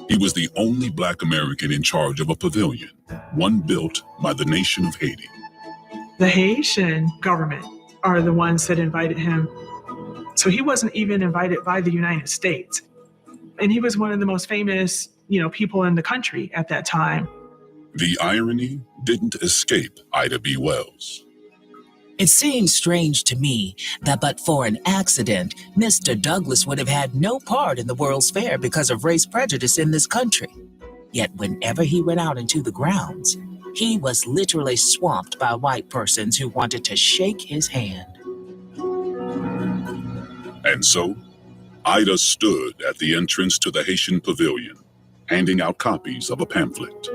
He was the only Black American in charge of a pavilion, one built by the nation of Haiti. The Haitian government are the ones that invited him. So he wasn't even invited by the United States. And he was one of the most famous, people in the country at that time. The irony didn't escape Ida B. Wells. It seems strange to me that but for an accident, Mr. Douglass would have had no part in the World's Fair because of race prejudice in this country. Yet whenever he went out into the grounds, he was literally swamped by white persons who wanted to shake his hand. And so, Ida stood at the entrance to the Haitian pavilion, handing out copies of a pamphlet.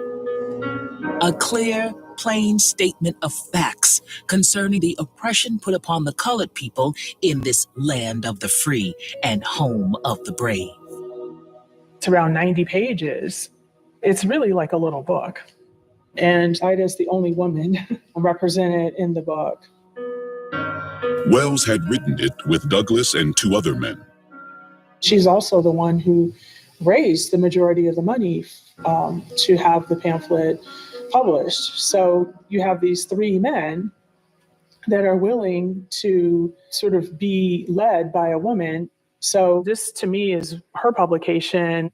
A clear, plain statement of facts concerning the oppression put upon the colored people in this land of the free and home of the brave. It's around 90 pages. It's really like a little book. And Ida's the only woman represented in the book. Wells had written it with Douglass and two other men. She's also the one who raised the majority of the money to have the pamphlet published. So you have these three men that are willing to sort of be led by a woman. So this, to me, is her publication.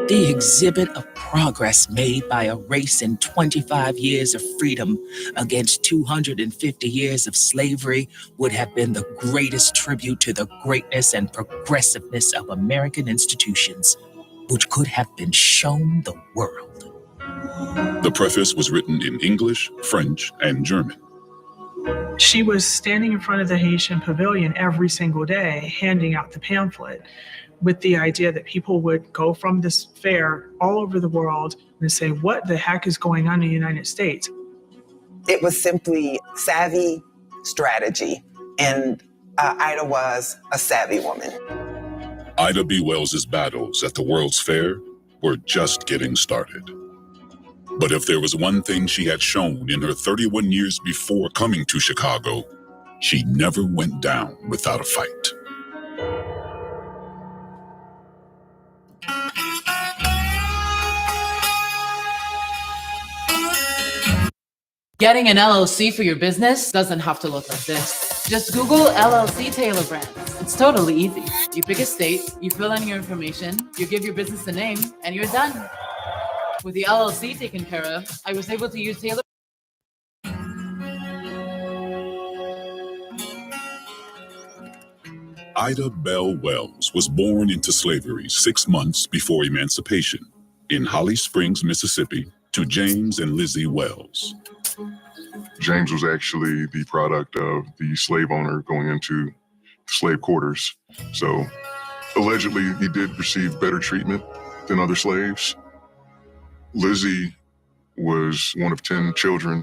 The exhibit of progress made by a race in 25 years of freedom against 250 years of slavery would have been the greatest tribute to the greatness and progressiveness of American institutions, which could have been shown the world. The preface was written in English, French, and German. She was standing in front of the Haitian pavilion every single day, handing out the pamphlet, with the idea that people would go from this fair all over the world and say, what the heck is going on in the United States? It was simply savvy strategy, and Ida was a savvy woman. Ida B. Wells's battles at the World's Fair were just getting started. But if there was one thing she had shown in her 31 years before coming to Chicago, she never went down without a fight. Getting an LLC for your business doesn't have to look like this. Just Google LLC Taylor Brands. It's totally easy. You pick a state, you fill in your information, you give your business a name, and you're done. With the LLC taken care of, I was able to use Taylor. Ida Bell Wells was born into slavery 6 months before emancipation in Holly Springs, Mississippi, to James and Lizzie Wells. James was actually the product of the slave owner going into slave quarters. So allegedly, he did receive better treatment than other slaves. Lizzie was one of 10 children.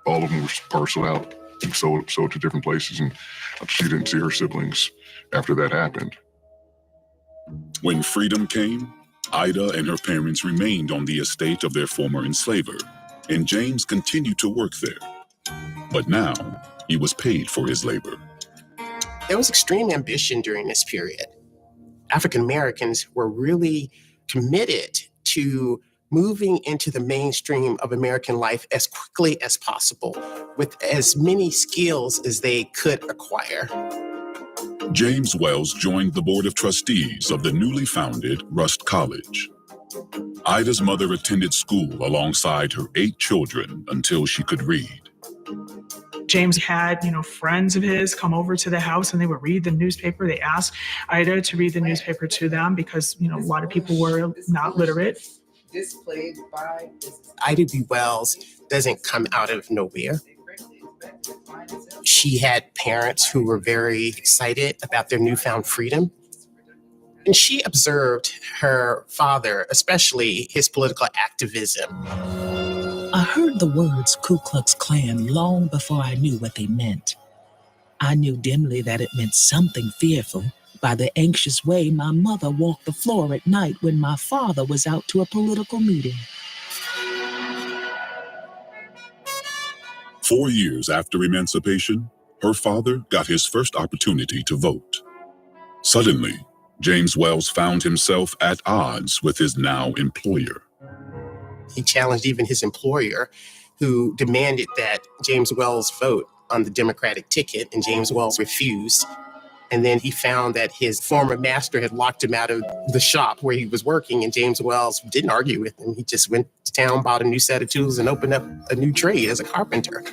All of them were parceled out and sold to different places, and she didn't see her siblings after that happened. When freedom came, Ida and her parents remained on the estate of their former enslaver, and James continued to work there. But now, he was paid for his labor. There was extreme ambition during this period. African Americans were really committed to moving into the mainstream of American life as quickly as possible, with as many skills as they could acquire. James Wells joined the board of trustees of the newly founded Rust College. Ida's mother attended school alongside her 8 children until she could read. James had, friends of his come over to the house and they would read the newspaper. They asked Ida to read the newspaper to them because, a lot of people were not literate. Displayed by Ida B. Wells doesn't come out of nowhere. She had parents who were very excited about their newfound freedom. And she observed her father, especially his political activism. I heard the words Ku Klux Klan long before I knew what they meant. I knew dimly that it meant something fearful by the anxious way my mother walked the floor at night when my father was out to a political meeting. 4 years after emancipation, her father got his first opportunity to vote. Suddenly, James Wells found himself at odds with his now employer. He challenged even his employer, who demanded that James Wells vote on the Democratic ticket, and James Wells refused. And then he found that his former master had locked him out of the shop where he was working, and James Wells didn't argue with him. He just went to town, bought a new set of tools, and opened up a new trade as a carpenter.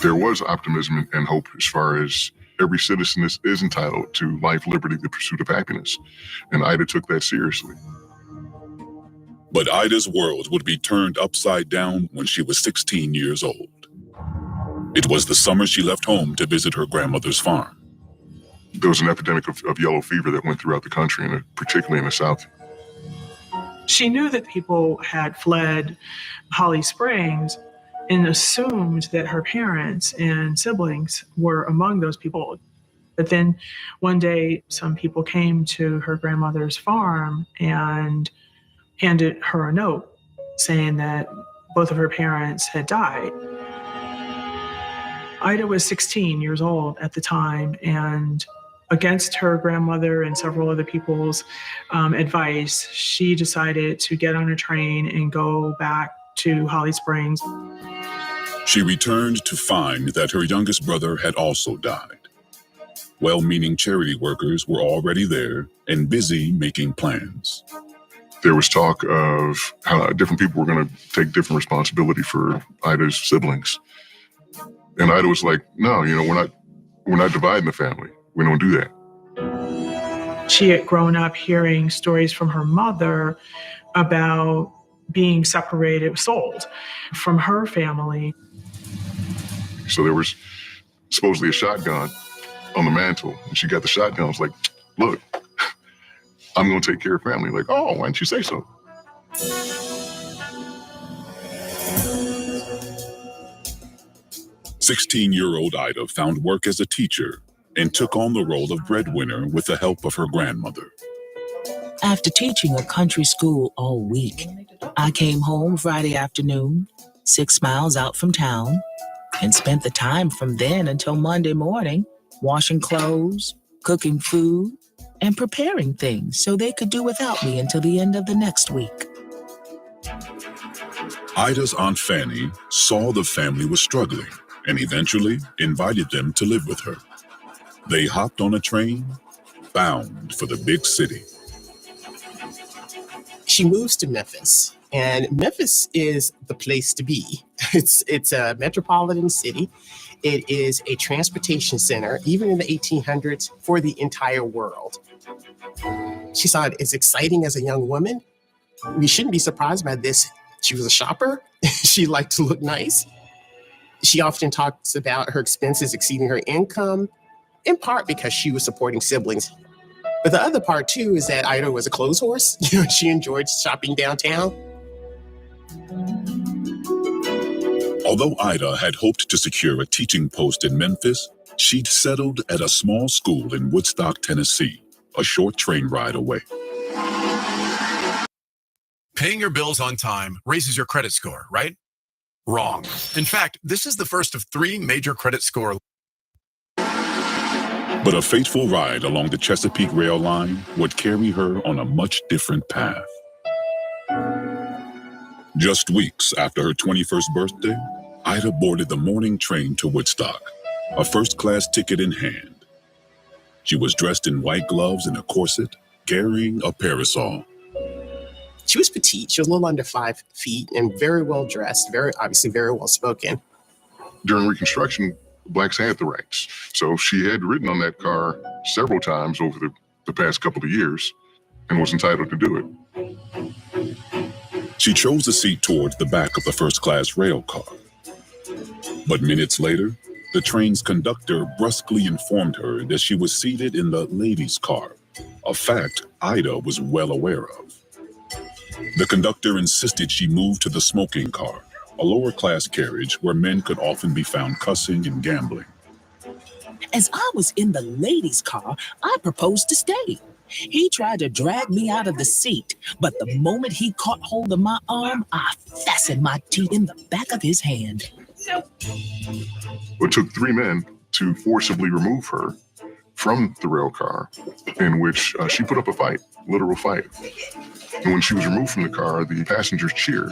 There was optimism and hope as far as every citizen is entitled to life, liberty, the pursuit of happiness. And Ida took that seriously. But Ida's world would be turned upside down when she was 16 years old. It was the summer she left home to visit her grandmother's farm. There was an epidemic of yellow fever that went throughout the country, and particularly in the South. She knew that people had fled Holly Springs and assumed that her parents and siblings were among those people. But then one day, some people came to her grandmother's farm and handed her a note saying that both of her parents had died. Ida was 16 years old at the time, and against her grandmother and several other people's advice, she decided to get on a train and go back to Holly Springs. She returned to find that her youngest brother had also died. Well-meaning charity workers were already there and busy making plans. There was talk of how different people were going to take different responsibility for Ida's siblings. And Ida was like, no, we're not dividing the family. We don't do that. She had grown up hearing stories from her mother about being separated, sold from her family. So there was supposedly a shotgun on the mantle, and she got the shotgun. I was like, look, I'm going to take care of family. Like, oh, why didn't you say so? 16-year-old Ida found work as a teacher and took on the role of breadwinner with the help of her grandmother. After teaching a country school all week, I came home Friday afternoon, 6 miles out from town, and spent the time from then until Monday morning washing clothes, cooking food, and preparing things so they could do without me until the end of the next week. Ida's Aunt Fanny saw the family was struggling and eventually invited them to live with her. They hopped on a train, bound for the big city. She moves to Memphis, and Memphis is the place to be. It's a metropolitan city. It is a transportation center, even in the 1800s, for the entire world. She saw it as exciting as a young woman. We shouldn't be surprised by this. She was a shopper. She liked to look nice. She often talks about her expenses exceeding her income, in part because she was supporting siblings. But the other part, too, is that Ida was a clothes horse. She enjoyed shopping downtown. Although Ida had hoped to secure a teaching post in Memphis, she'd settled at a small school in Woodstock, Tennessee, a short train ride away. Paying your bills on time raises your credit score, right? Wrong. In fact, this is the first of 3 major credit score. But a fateful ride along the Chesapeake rail line would carry her on a much different path. Just weeks after her 21st birthday, Ida boarded the morning train to Woodstock, a first-class ticket in hand. She was dressed in white gloves and a corset, carrying a parasol. She was petite. She was a little under 5 feet and very well dressed, obviously very well spoken. During Reconstruction, blacks had the rights. So she had ridden on that car several times over the past couple of years and was entitled to do it. She chose a seat towards the back of the first-class rail car. But minutes later, the train's conductor brusquely informed her that she was seated in the ladies' car, a fact Ida was well aware of. The conductor insisted she move to the smoking car, a lower-class carriage where men could often be found cussing and gambling. As I was in the ladies' car, I proposed to stay. He tried to drag me out of the seat, but the moment he caught hold of my arm, I fastened my teeth in the back of his hand. It took 3 men to forcibly remove her from the rail car, in which she put up a fight, literal fight. And when she was removed from the car, the passengers cheered.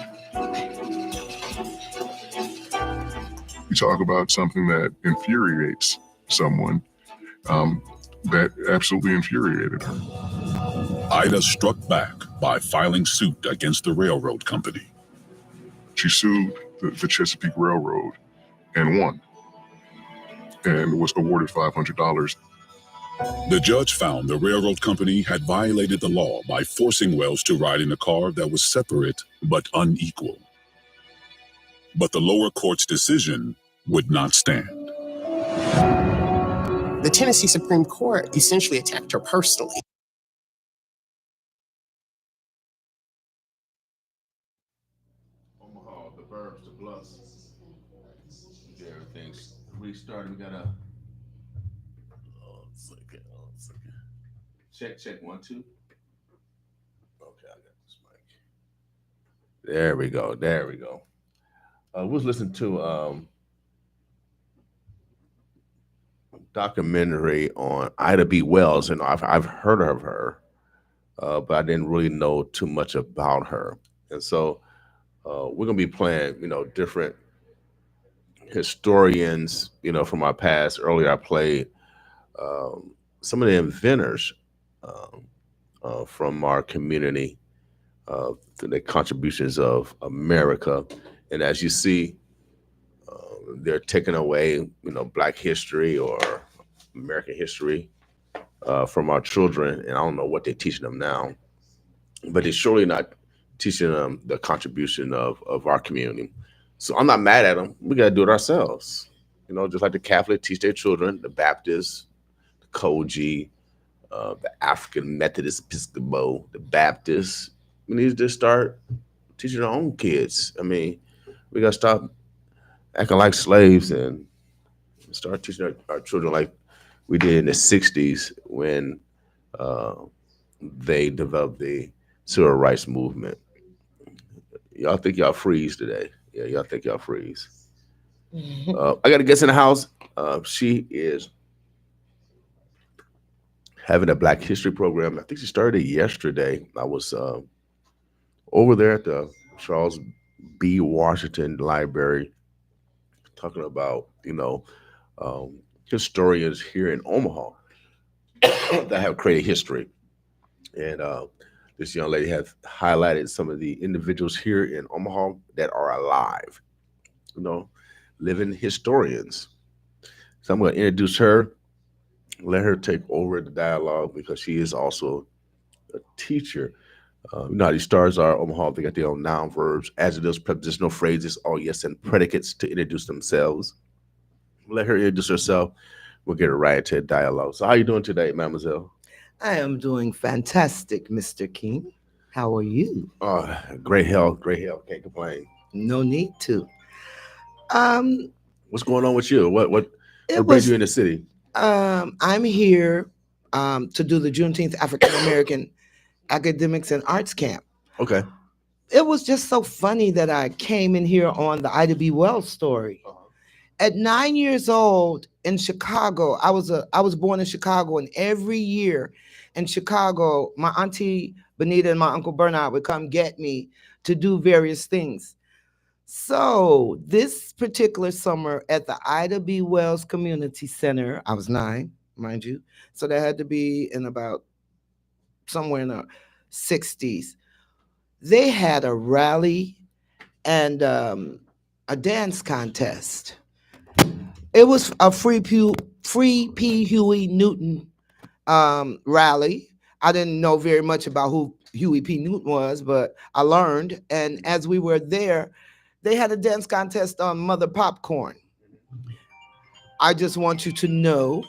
You talk about something that infuriates someone, that absolutely infuriated her. Ida struck back by filing suit against the railroad company. She sued the Chesapeake Railroad and won, and was awarded $500. The judge found the railroad company had violated the law by forcing Wells to ride in a car that was separate but unequal. But the lower court's decision would not stand. The Tennessee Supreme Court essentially attacked her personally. Omaha, the burbs, the bluffs. Everything's restarted. We got a second. Check 1 2. Okay, I got this mic. There we go. We was listening to documentary on Ida B. Wells, and I've heard of her, but I didn't really know too much about her. And so we're gonna be playing, different historians, from our past. Earlier, I played some of the inventors from our community, to the contributions of America. And as you see, they're taking away, Black history or American history from our children. And I don't know what they're teaching them now, but it's surely not teaching them the contribution of our community. So I'm not mad at them. We got to do it ourselves. Just like the Catholic teach their children, the Baptists, the Koji, the African Methodist Episcopal, the Baptists. We need to just start teaching our own kids. I mean, we got to stop acting like slaves and start teaching our children like we did in the 60s when they developed the civil rights movement. Y'all think y'all freeze today. Yeah, y'all think y'all freeze. I got a guest in the house. She is having a Black History program. I think she started it yesterday. I was over there at the Charles B. Washington Library talking about, historians here in Omaha that have created history. And this young lady has highlighted some of the individuals here in Omaha that are alive, living historians. So I'm going to introduce her, let her take over the dialogue because she is also a teacher. How these stars are, Omaha, they got their own noun, verbs, adjectives, prepositional phrases, all yes, and predicates to introduce themselves. Let her introduce herself. We'll get her right into the dialogue. So how you doing today, mademoiselle? I am doing fantastic, Mr. King. How are you? Great health. Can't complain. No need to. What's going on with you? What brings you in the city? I'm here to do the Juneteenth African American Academics and Arts Camp. Okay. It was just so funny that I came in here on the Ida B. Wells story. At 9 years old in Chicago, I was born in Chicago, and every year in Chicago, my auntie Benita and my uncle Bernard would come get me to do various things. So this particular summer at the Ida B. Wells Community Center, I was 9, mind you. So that had to be in about somewhere in the 60s. They had a rally and a dance contest. It was a Free P. Huey Newton rally. I didn't know very much about who Huey P. Newton was, but I learned. And as we were there, they had a dance contest on Mother Popcorn. I just want you to know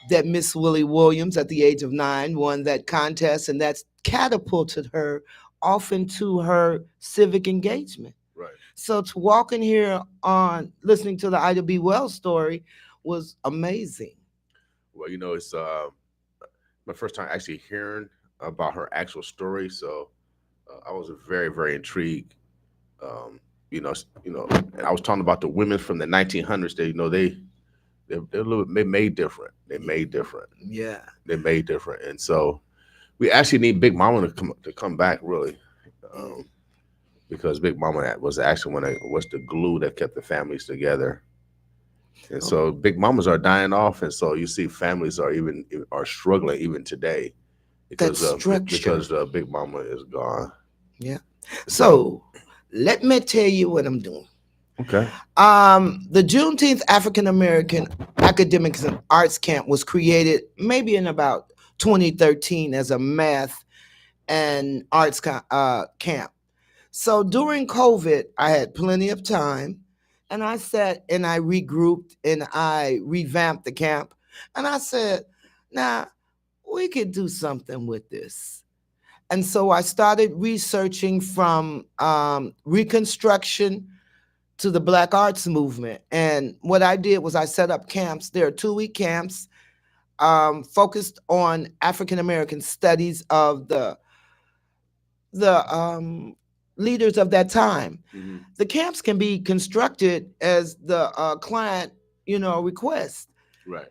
that Miss Willie Williams at the age of 9 won that contest, and that's catapulted her off into her civic engagement. Right. So to walk in here on listening to the Ida B. Wells story was amazing. Well, it's my first time actually hearing about her actual story, so I was very, very intrigued. Um, and I was talking about the women from the 1900s. They're a little they made different. They made different. Yeah. They made different, and so we actually need Big Mama to come back really, because Big Mama was actually was the glue that kept the families together. And so Big Mamas are dying off, and so you see families are struggling even today because Big Mama is gone. Yeah. So let me tell you what I'm doing. Okay. The Juneteenth African American Academics and Arts Camp was created maybe in about 2013 as a math and arts camp. So during COVID, I had plenty of time, and I sat and I regrouped and I revamped the camp, and I said, "Now we could do something with this." And so I started researching from Reconstruction to the Black Arts Movement. And what I did was I set up camps. There are 2-week camps focused on African American studies of the leaders of that time. Mm-hmm. The camps can be constructed as the client, requests. Right.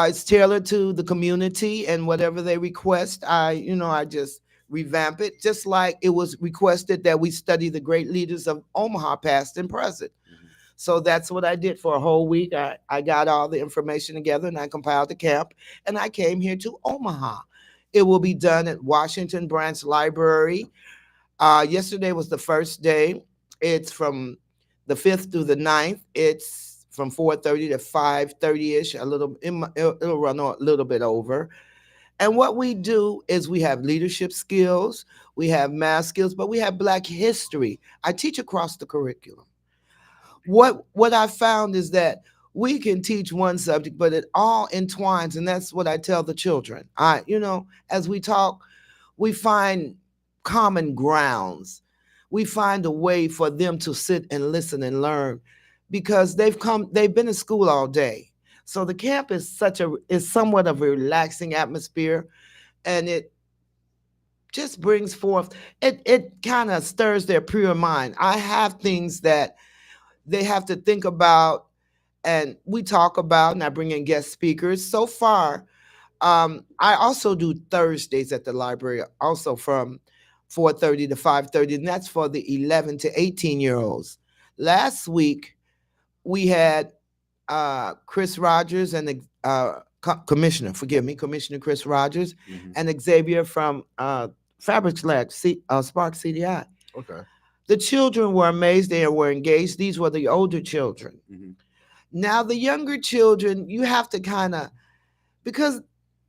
It's tailored to the community and whatever they request. I just revamp it, just like it was requested that we study the great leaders of Omaha, past and present. Mm-hmm. So that's what I did for a whole week. I got all the information together and I compiled the camp, and I came here to Omaha. It will be done at Washington Branch Library. Yesterday was the first day. It's from the 5th through the 9th. It's from 4:30 to 5:30-ish. It'll run a little bit over. And what we do is we have leadership skills, we have math skills, but we have Black history. I teach across the curriculum. What I found is that we can teach one subject, but it all entwines, and that's what I tell the children. As we talk, we find common grounds. We find a way for them to sit and listen and learn, because they've been in school all day. So the camp is somewhat of a relaxing atmosphere, and it just brings forth, it kind of stirs their pure mind. I have things that they have to think about, and we talk about, and I bring in guest speakers. So far, I also do Thursdays at the library, also from 4:30 to 5:30, and that's for the 11 to 18-year-olds. Last week, we had Chris Rogers and Commissioner Chris Rogers, Mm-hmm. and Xavier from Fabric Spark CDI. Okay. The children were amazed. They were engaged. These were the older children. Mm-hmm. Now, the younger children, you have to because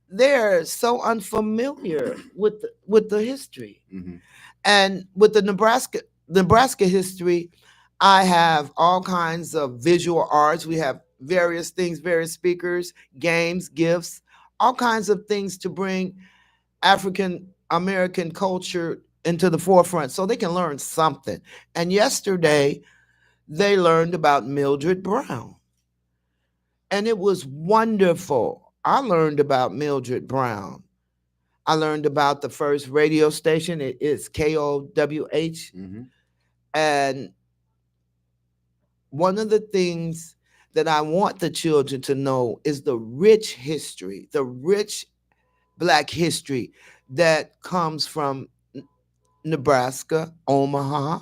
they're so unfamiliar with the history. Mm-hmm. And with the Nebraska history, I have all kinds of visual arts. We have various things, various speakers, games, gifts, all kinds of things to bring African American culture into the forefront so they can learn something. And yesterday, they learned about Mildred Brown. And it was wonderful. I learned about Mildred Brown. I learned about the first radio station. It is KOWH. Mm-hmm. And one of the things that I want the children to know is the rich history, the rich Black history that comes from Nebraska, Omaha.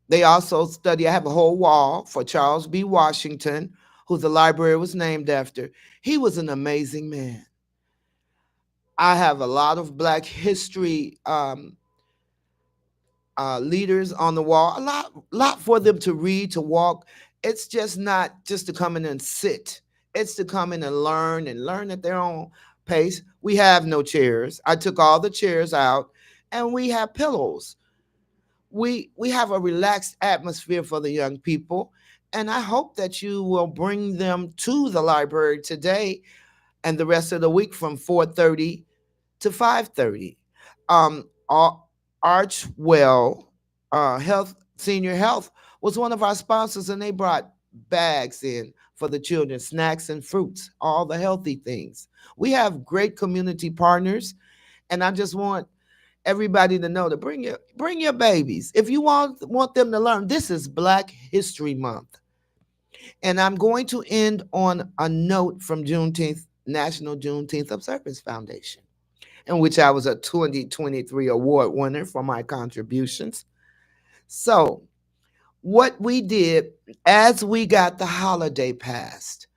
They also study, I have a whole wall for Charles B. Washington, who the library was named after. He was an amazing man. I have a lot of Black history leaders on the wall, a lot for them to read, to walk. It's just not just to come in and sit. It's to come in and learn at their own pace. We have no chairs. I took all the chairs out, and we have pillows. We have a relaxed atmosphere for the young people, and I hope that you will bring them to the library today and the rest of the week from 4:30 to 5:30. Archwell Health Senior Health was one of our sponsors, and they brought bags in for the children, snacks and fruits, all the healthy things. We have great community partners, and I just want everybody to know to bring your babies. If you want them to learn, this is Black History Month. And I'm going to end on a note from Juneteenth, National Juneteenth Observance Foundation, in which I was a 2023 award winner for my contributions. So, what we did as we got the holiday passed,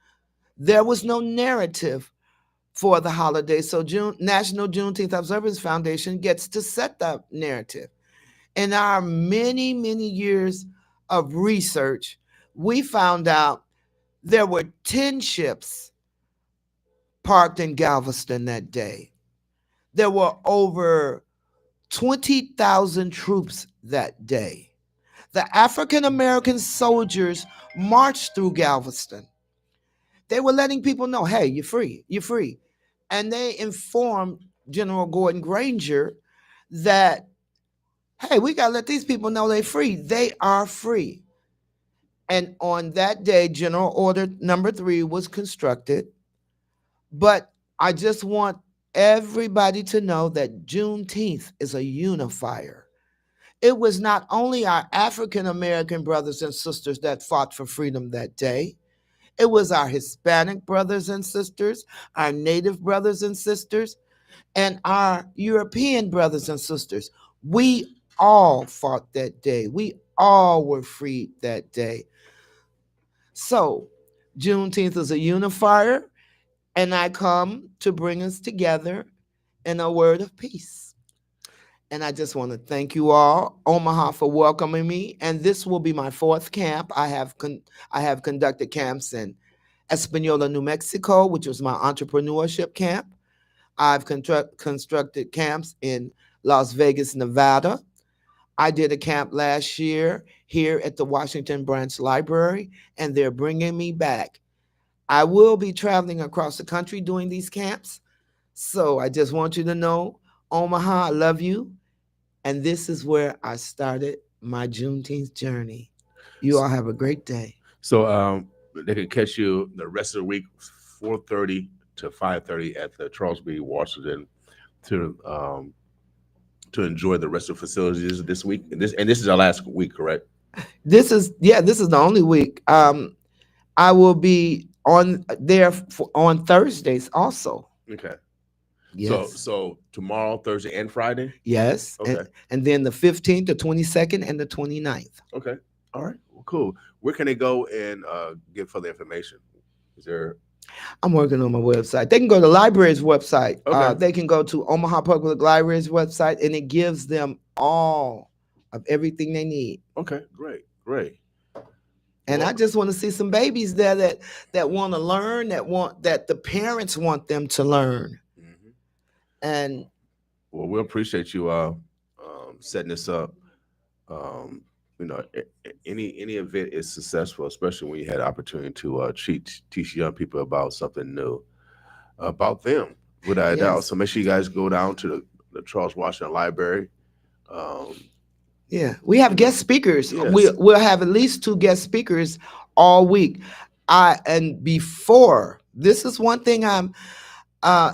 there was no narrative for the holiday. So, National Juneteenth Observance Foundation gets to set the narrative. In our many, many years of research, we found out there were 10 ships parked in Galveston that day. There were over 20,000 troops that day. The African American soldiers marched through Galveston. They were letting people know, hey, you're free, you're free. And they informed General Gordon Granger that, hey, we got to let these people know they're free. They are free. And on that day, General Order number 3 was constructed. But I just want everybody to know that Juneteenth is a unifier. It was not only our African American brothers and sisters that fought for freedom that day. It was our Hispanic brothers and sisters, our Native brothers and sisters, and our European brothers and sisters. We all fought that day. We all were freed that day. So, Juneteenth is a unifier, and I come to bring us together in a word of peace. And I just want to thank you all, Omaha, for welcoming me. And this will be my 4th camp. I have conducted camps in Espanola, New Mexico, which was my entrepreneurship camp. I've constructed camps in Las Vegas, Nevada. I did a camp last year here at the Washington Branch Library, and they're bringing me back. I will be traveling across the country doing these camps. So I just want you to know, Omaha, I love you. And this is where I started my Juneteenth journey. You all have a great day. So they can catch you the rest of the week, 4:30 to 5:30 at the Charles B. Washington to enjoy the rest of the facilities this week. And this is our last week, correct? This is the only week. I will be on there on Thursdays also. Okay. Yes. So tomorrow, Thursday, and Friday? Yes. Okay. And then the 15th, the 22nd, and the 29th. Okay. All right. Well, cool. Where can they go and get further information? Is there? I'm working on my website. They can go to the library's website. Okay. They can go to Omaha Public Library's website, and it gives them all of everything they need. Okay. Great. And I just want to see some babies there that want to learn, that the parents want them to learn. Mm-hmm. And well, we appreciate you setting this up. Any event is successful, especially when you had the opportunity to teach young people about something new about them, without a doubt. So make sure you guys go down to the Charles Washington Library. Yeah, we have guest speakers. Yes. We'll have at least 2 guest speakers all week. And before, this is one thing I'm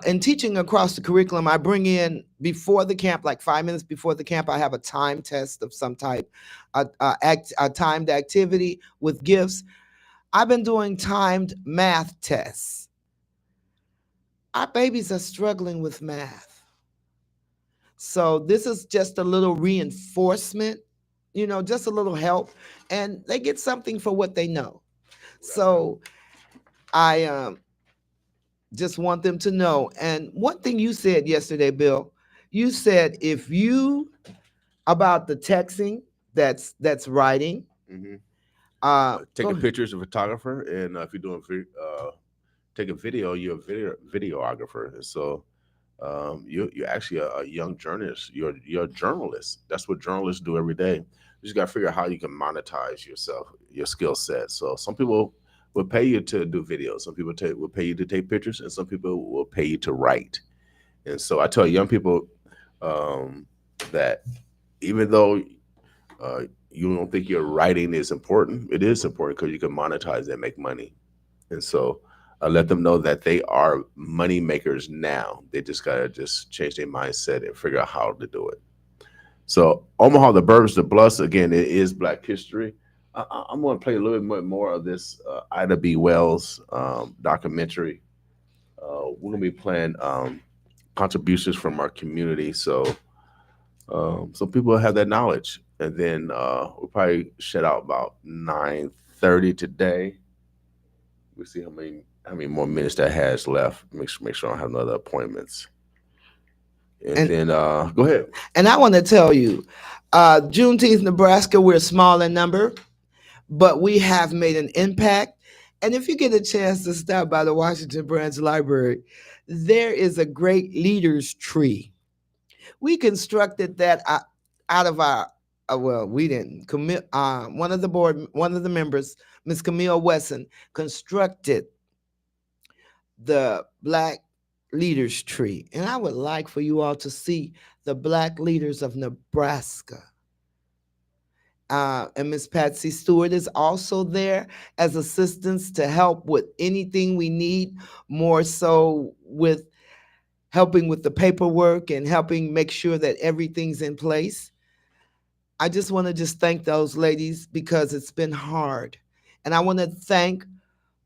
in teaching across the curriculum, I bring in before the camp, like 5 minutes before the camp, I have a time test of some type, a timed activity with gifts. I've been doing timed math tests. Our babies are struggling with math. So this is just a little reinforcement, just a little help, and they get something for what they know. So I just want them to know. And one thing you said yesterday, Bill, you said about the texting that's writing. Mm-hmm. Taking pictures of a photographer, and if you're doing take a video, you're a videographer. And so you're actually a young journalist. You're a journalist. That's what journalists do every day. You just got to figure out how you can monetize yourself, your skill set. So some people will pay you to do videos. Some people will pay you to take pictures, and some people will pay you to write. And so I tell young people that even though you don't think your writing is important, it is important because you can monetize and make money. And so I let them know that they are money makers now. They just gotta just change their mindset and figure out how to do it. So Omaha, the Burbs, the Bluffs, again, it is Black History. I'm going to play a little bit more of this Ida B. Wells documentary. We're going to be playing contributions from our community, so people have that knowledge. And then we'll probably shut out about 9:30 today. We'll see how many more minutes that has left. Make sure I don't have no other appointments. And then go ahead. And I want to tell you, Juneteenth, Nebraska, we're small in number, but we have made an impact. And if you get a chance to stop by the Washington Branch Library, there is a great leaders tree. We constructed that out of our, well, we didn't. One of the members, Ms. Camille Wesson, constructed the Black Leaders Tree. And I would like for you all to see the Black leaders of Nebraska. And Miss Patsy Stewart is also there as assistance to help with anything we need, more so with helping with the paperwork and helping make sure that everything's in place. I just want to thank those ladies because it's been hard. And I want to thank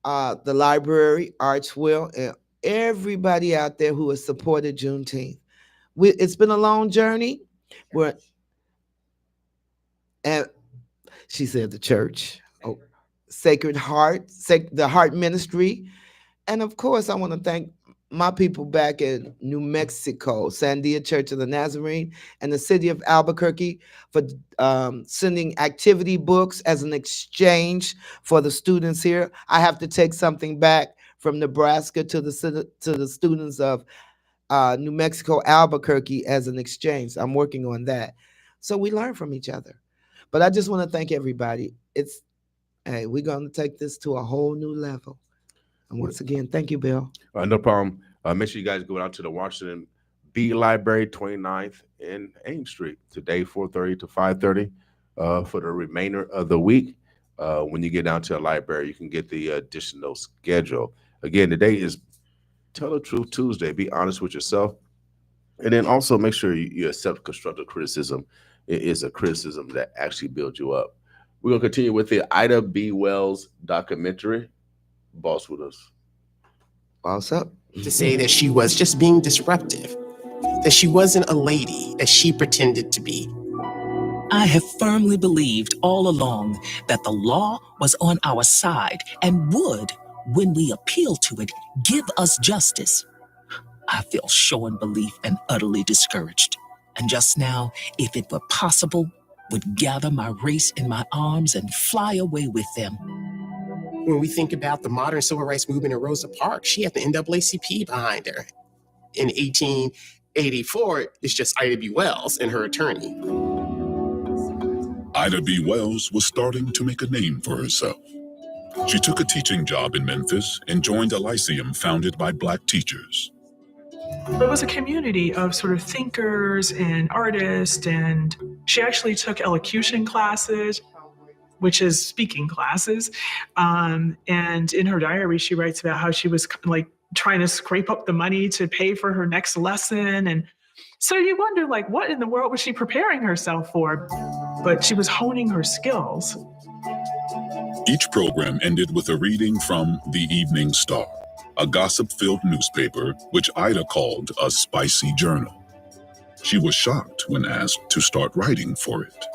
the library, Archwell, and everybody out there who has supported Juneteenth. It's been a long journey. And she said the church, Sacred Heart, the Heart Ministry. And of course, I want to thank my people back in New Mexico, Sandia Church of the Nazarene, and the city of Albuquerque for sending activity books as an exchange for the students here. I have to take something back from Nebraska to the students of New Mexico, Albuquerque as an exchange. I'm working on that. So we learn from each other. But I just want to thank everybody. Hey, we're going to take this to a whole new level. And once again, thank you, Bill. No problem. Make sure you guys go out to the Washington B Library, 29th and Ames Street today, 4:30 to 5:30 for the remainder of the week. When you get down to the library, you can get the additional schedule. Again, today is Tell the Truth Tuesday. Be honest with yourself. And then also make sure you accept constructive criticism. It is a criticism that actually builds you up. We're going to continue with the Ida B. Wells documentary. Boss with us. Boss up. To say that she was just being disruptive, that she wasn't a lady that she pretended to be. I have firmly believed all along that the law was on our side and would, when we appeal to it, give us justice. I feel showing belief and utterly discouraged. And just now, if it were possible, would gather my race in my arms and fly away with them. When we think about the modern civil rights movement in Rosa Parks, she had the NAACP behind her. In 1884, it's just Ida B. Wells and her attorney. Ida B. Wells was starting to make a name for herself. She took a teaching job in Memphis and joined a lyceum founded by Black teachers. It was a community of sort of thinkers and artists, and she actually took elocution classes, which is speaking classes. And in her diary, she writes about how she was like trying to scrape up the money to pay for her next lesson. And so you wonder, like, what in the world was she preparing herself for? But she was honing her skills. Each program ended with a reading from The Evening Star, a gossip-filled newspaper which Ida called a spicy journal. She was shocked when asked to start writing for it.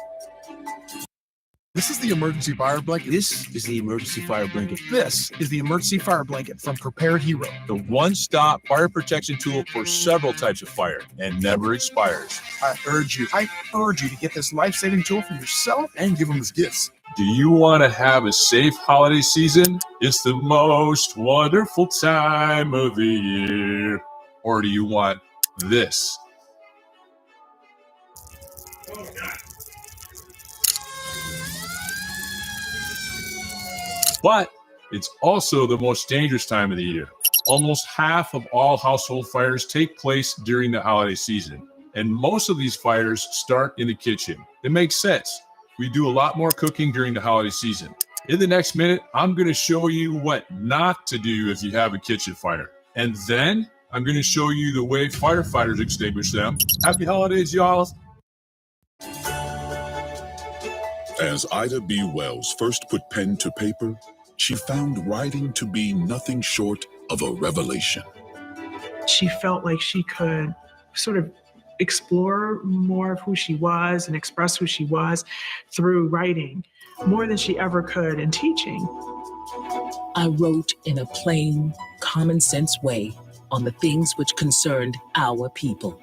This is the emergency fire blanket. This is the emergency fire blanket. This is the emergency fire blanket from Prepared Hero, the one-stop fire protection tool for several types of fire and never expires. I urge you to get this life-saving tool for yourself and give them as gifts. Do you want to have a safe holiday season? It's the most wonderful time of the year. Or do you want this? But It's also the most dangerous time of the year. Almost half of all household fires take place during the holiday season, and most of these fires start in the kitchen. It makes sense. We do a lot more cooking during the holiday season. In the next minute, I'm going to show you what not to do if you have a kitchen fire. And then I'm going to show you the way firefighters extinguish them. Happy holidays, y'all. As Ida B. Wells first put pen to paper, she found writing to be nothing short of a revelation. She felt like she could sort of explore more of who she was and express who she was through writing, more than she ever could in teaching. I wrote in a plain, common sense way on the things which concerned our people.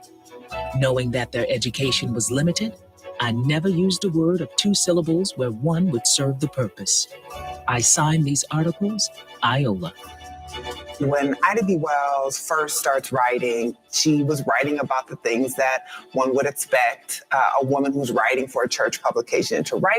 Knowing that their education was limited, I never used a word of 2 syllables where one would serve the purpose. I signed these articles Iola. When Ida B. Wells first starts writing, she was writing about the things that one would expect a woman who's writing for a church publication to write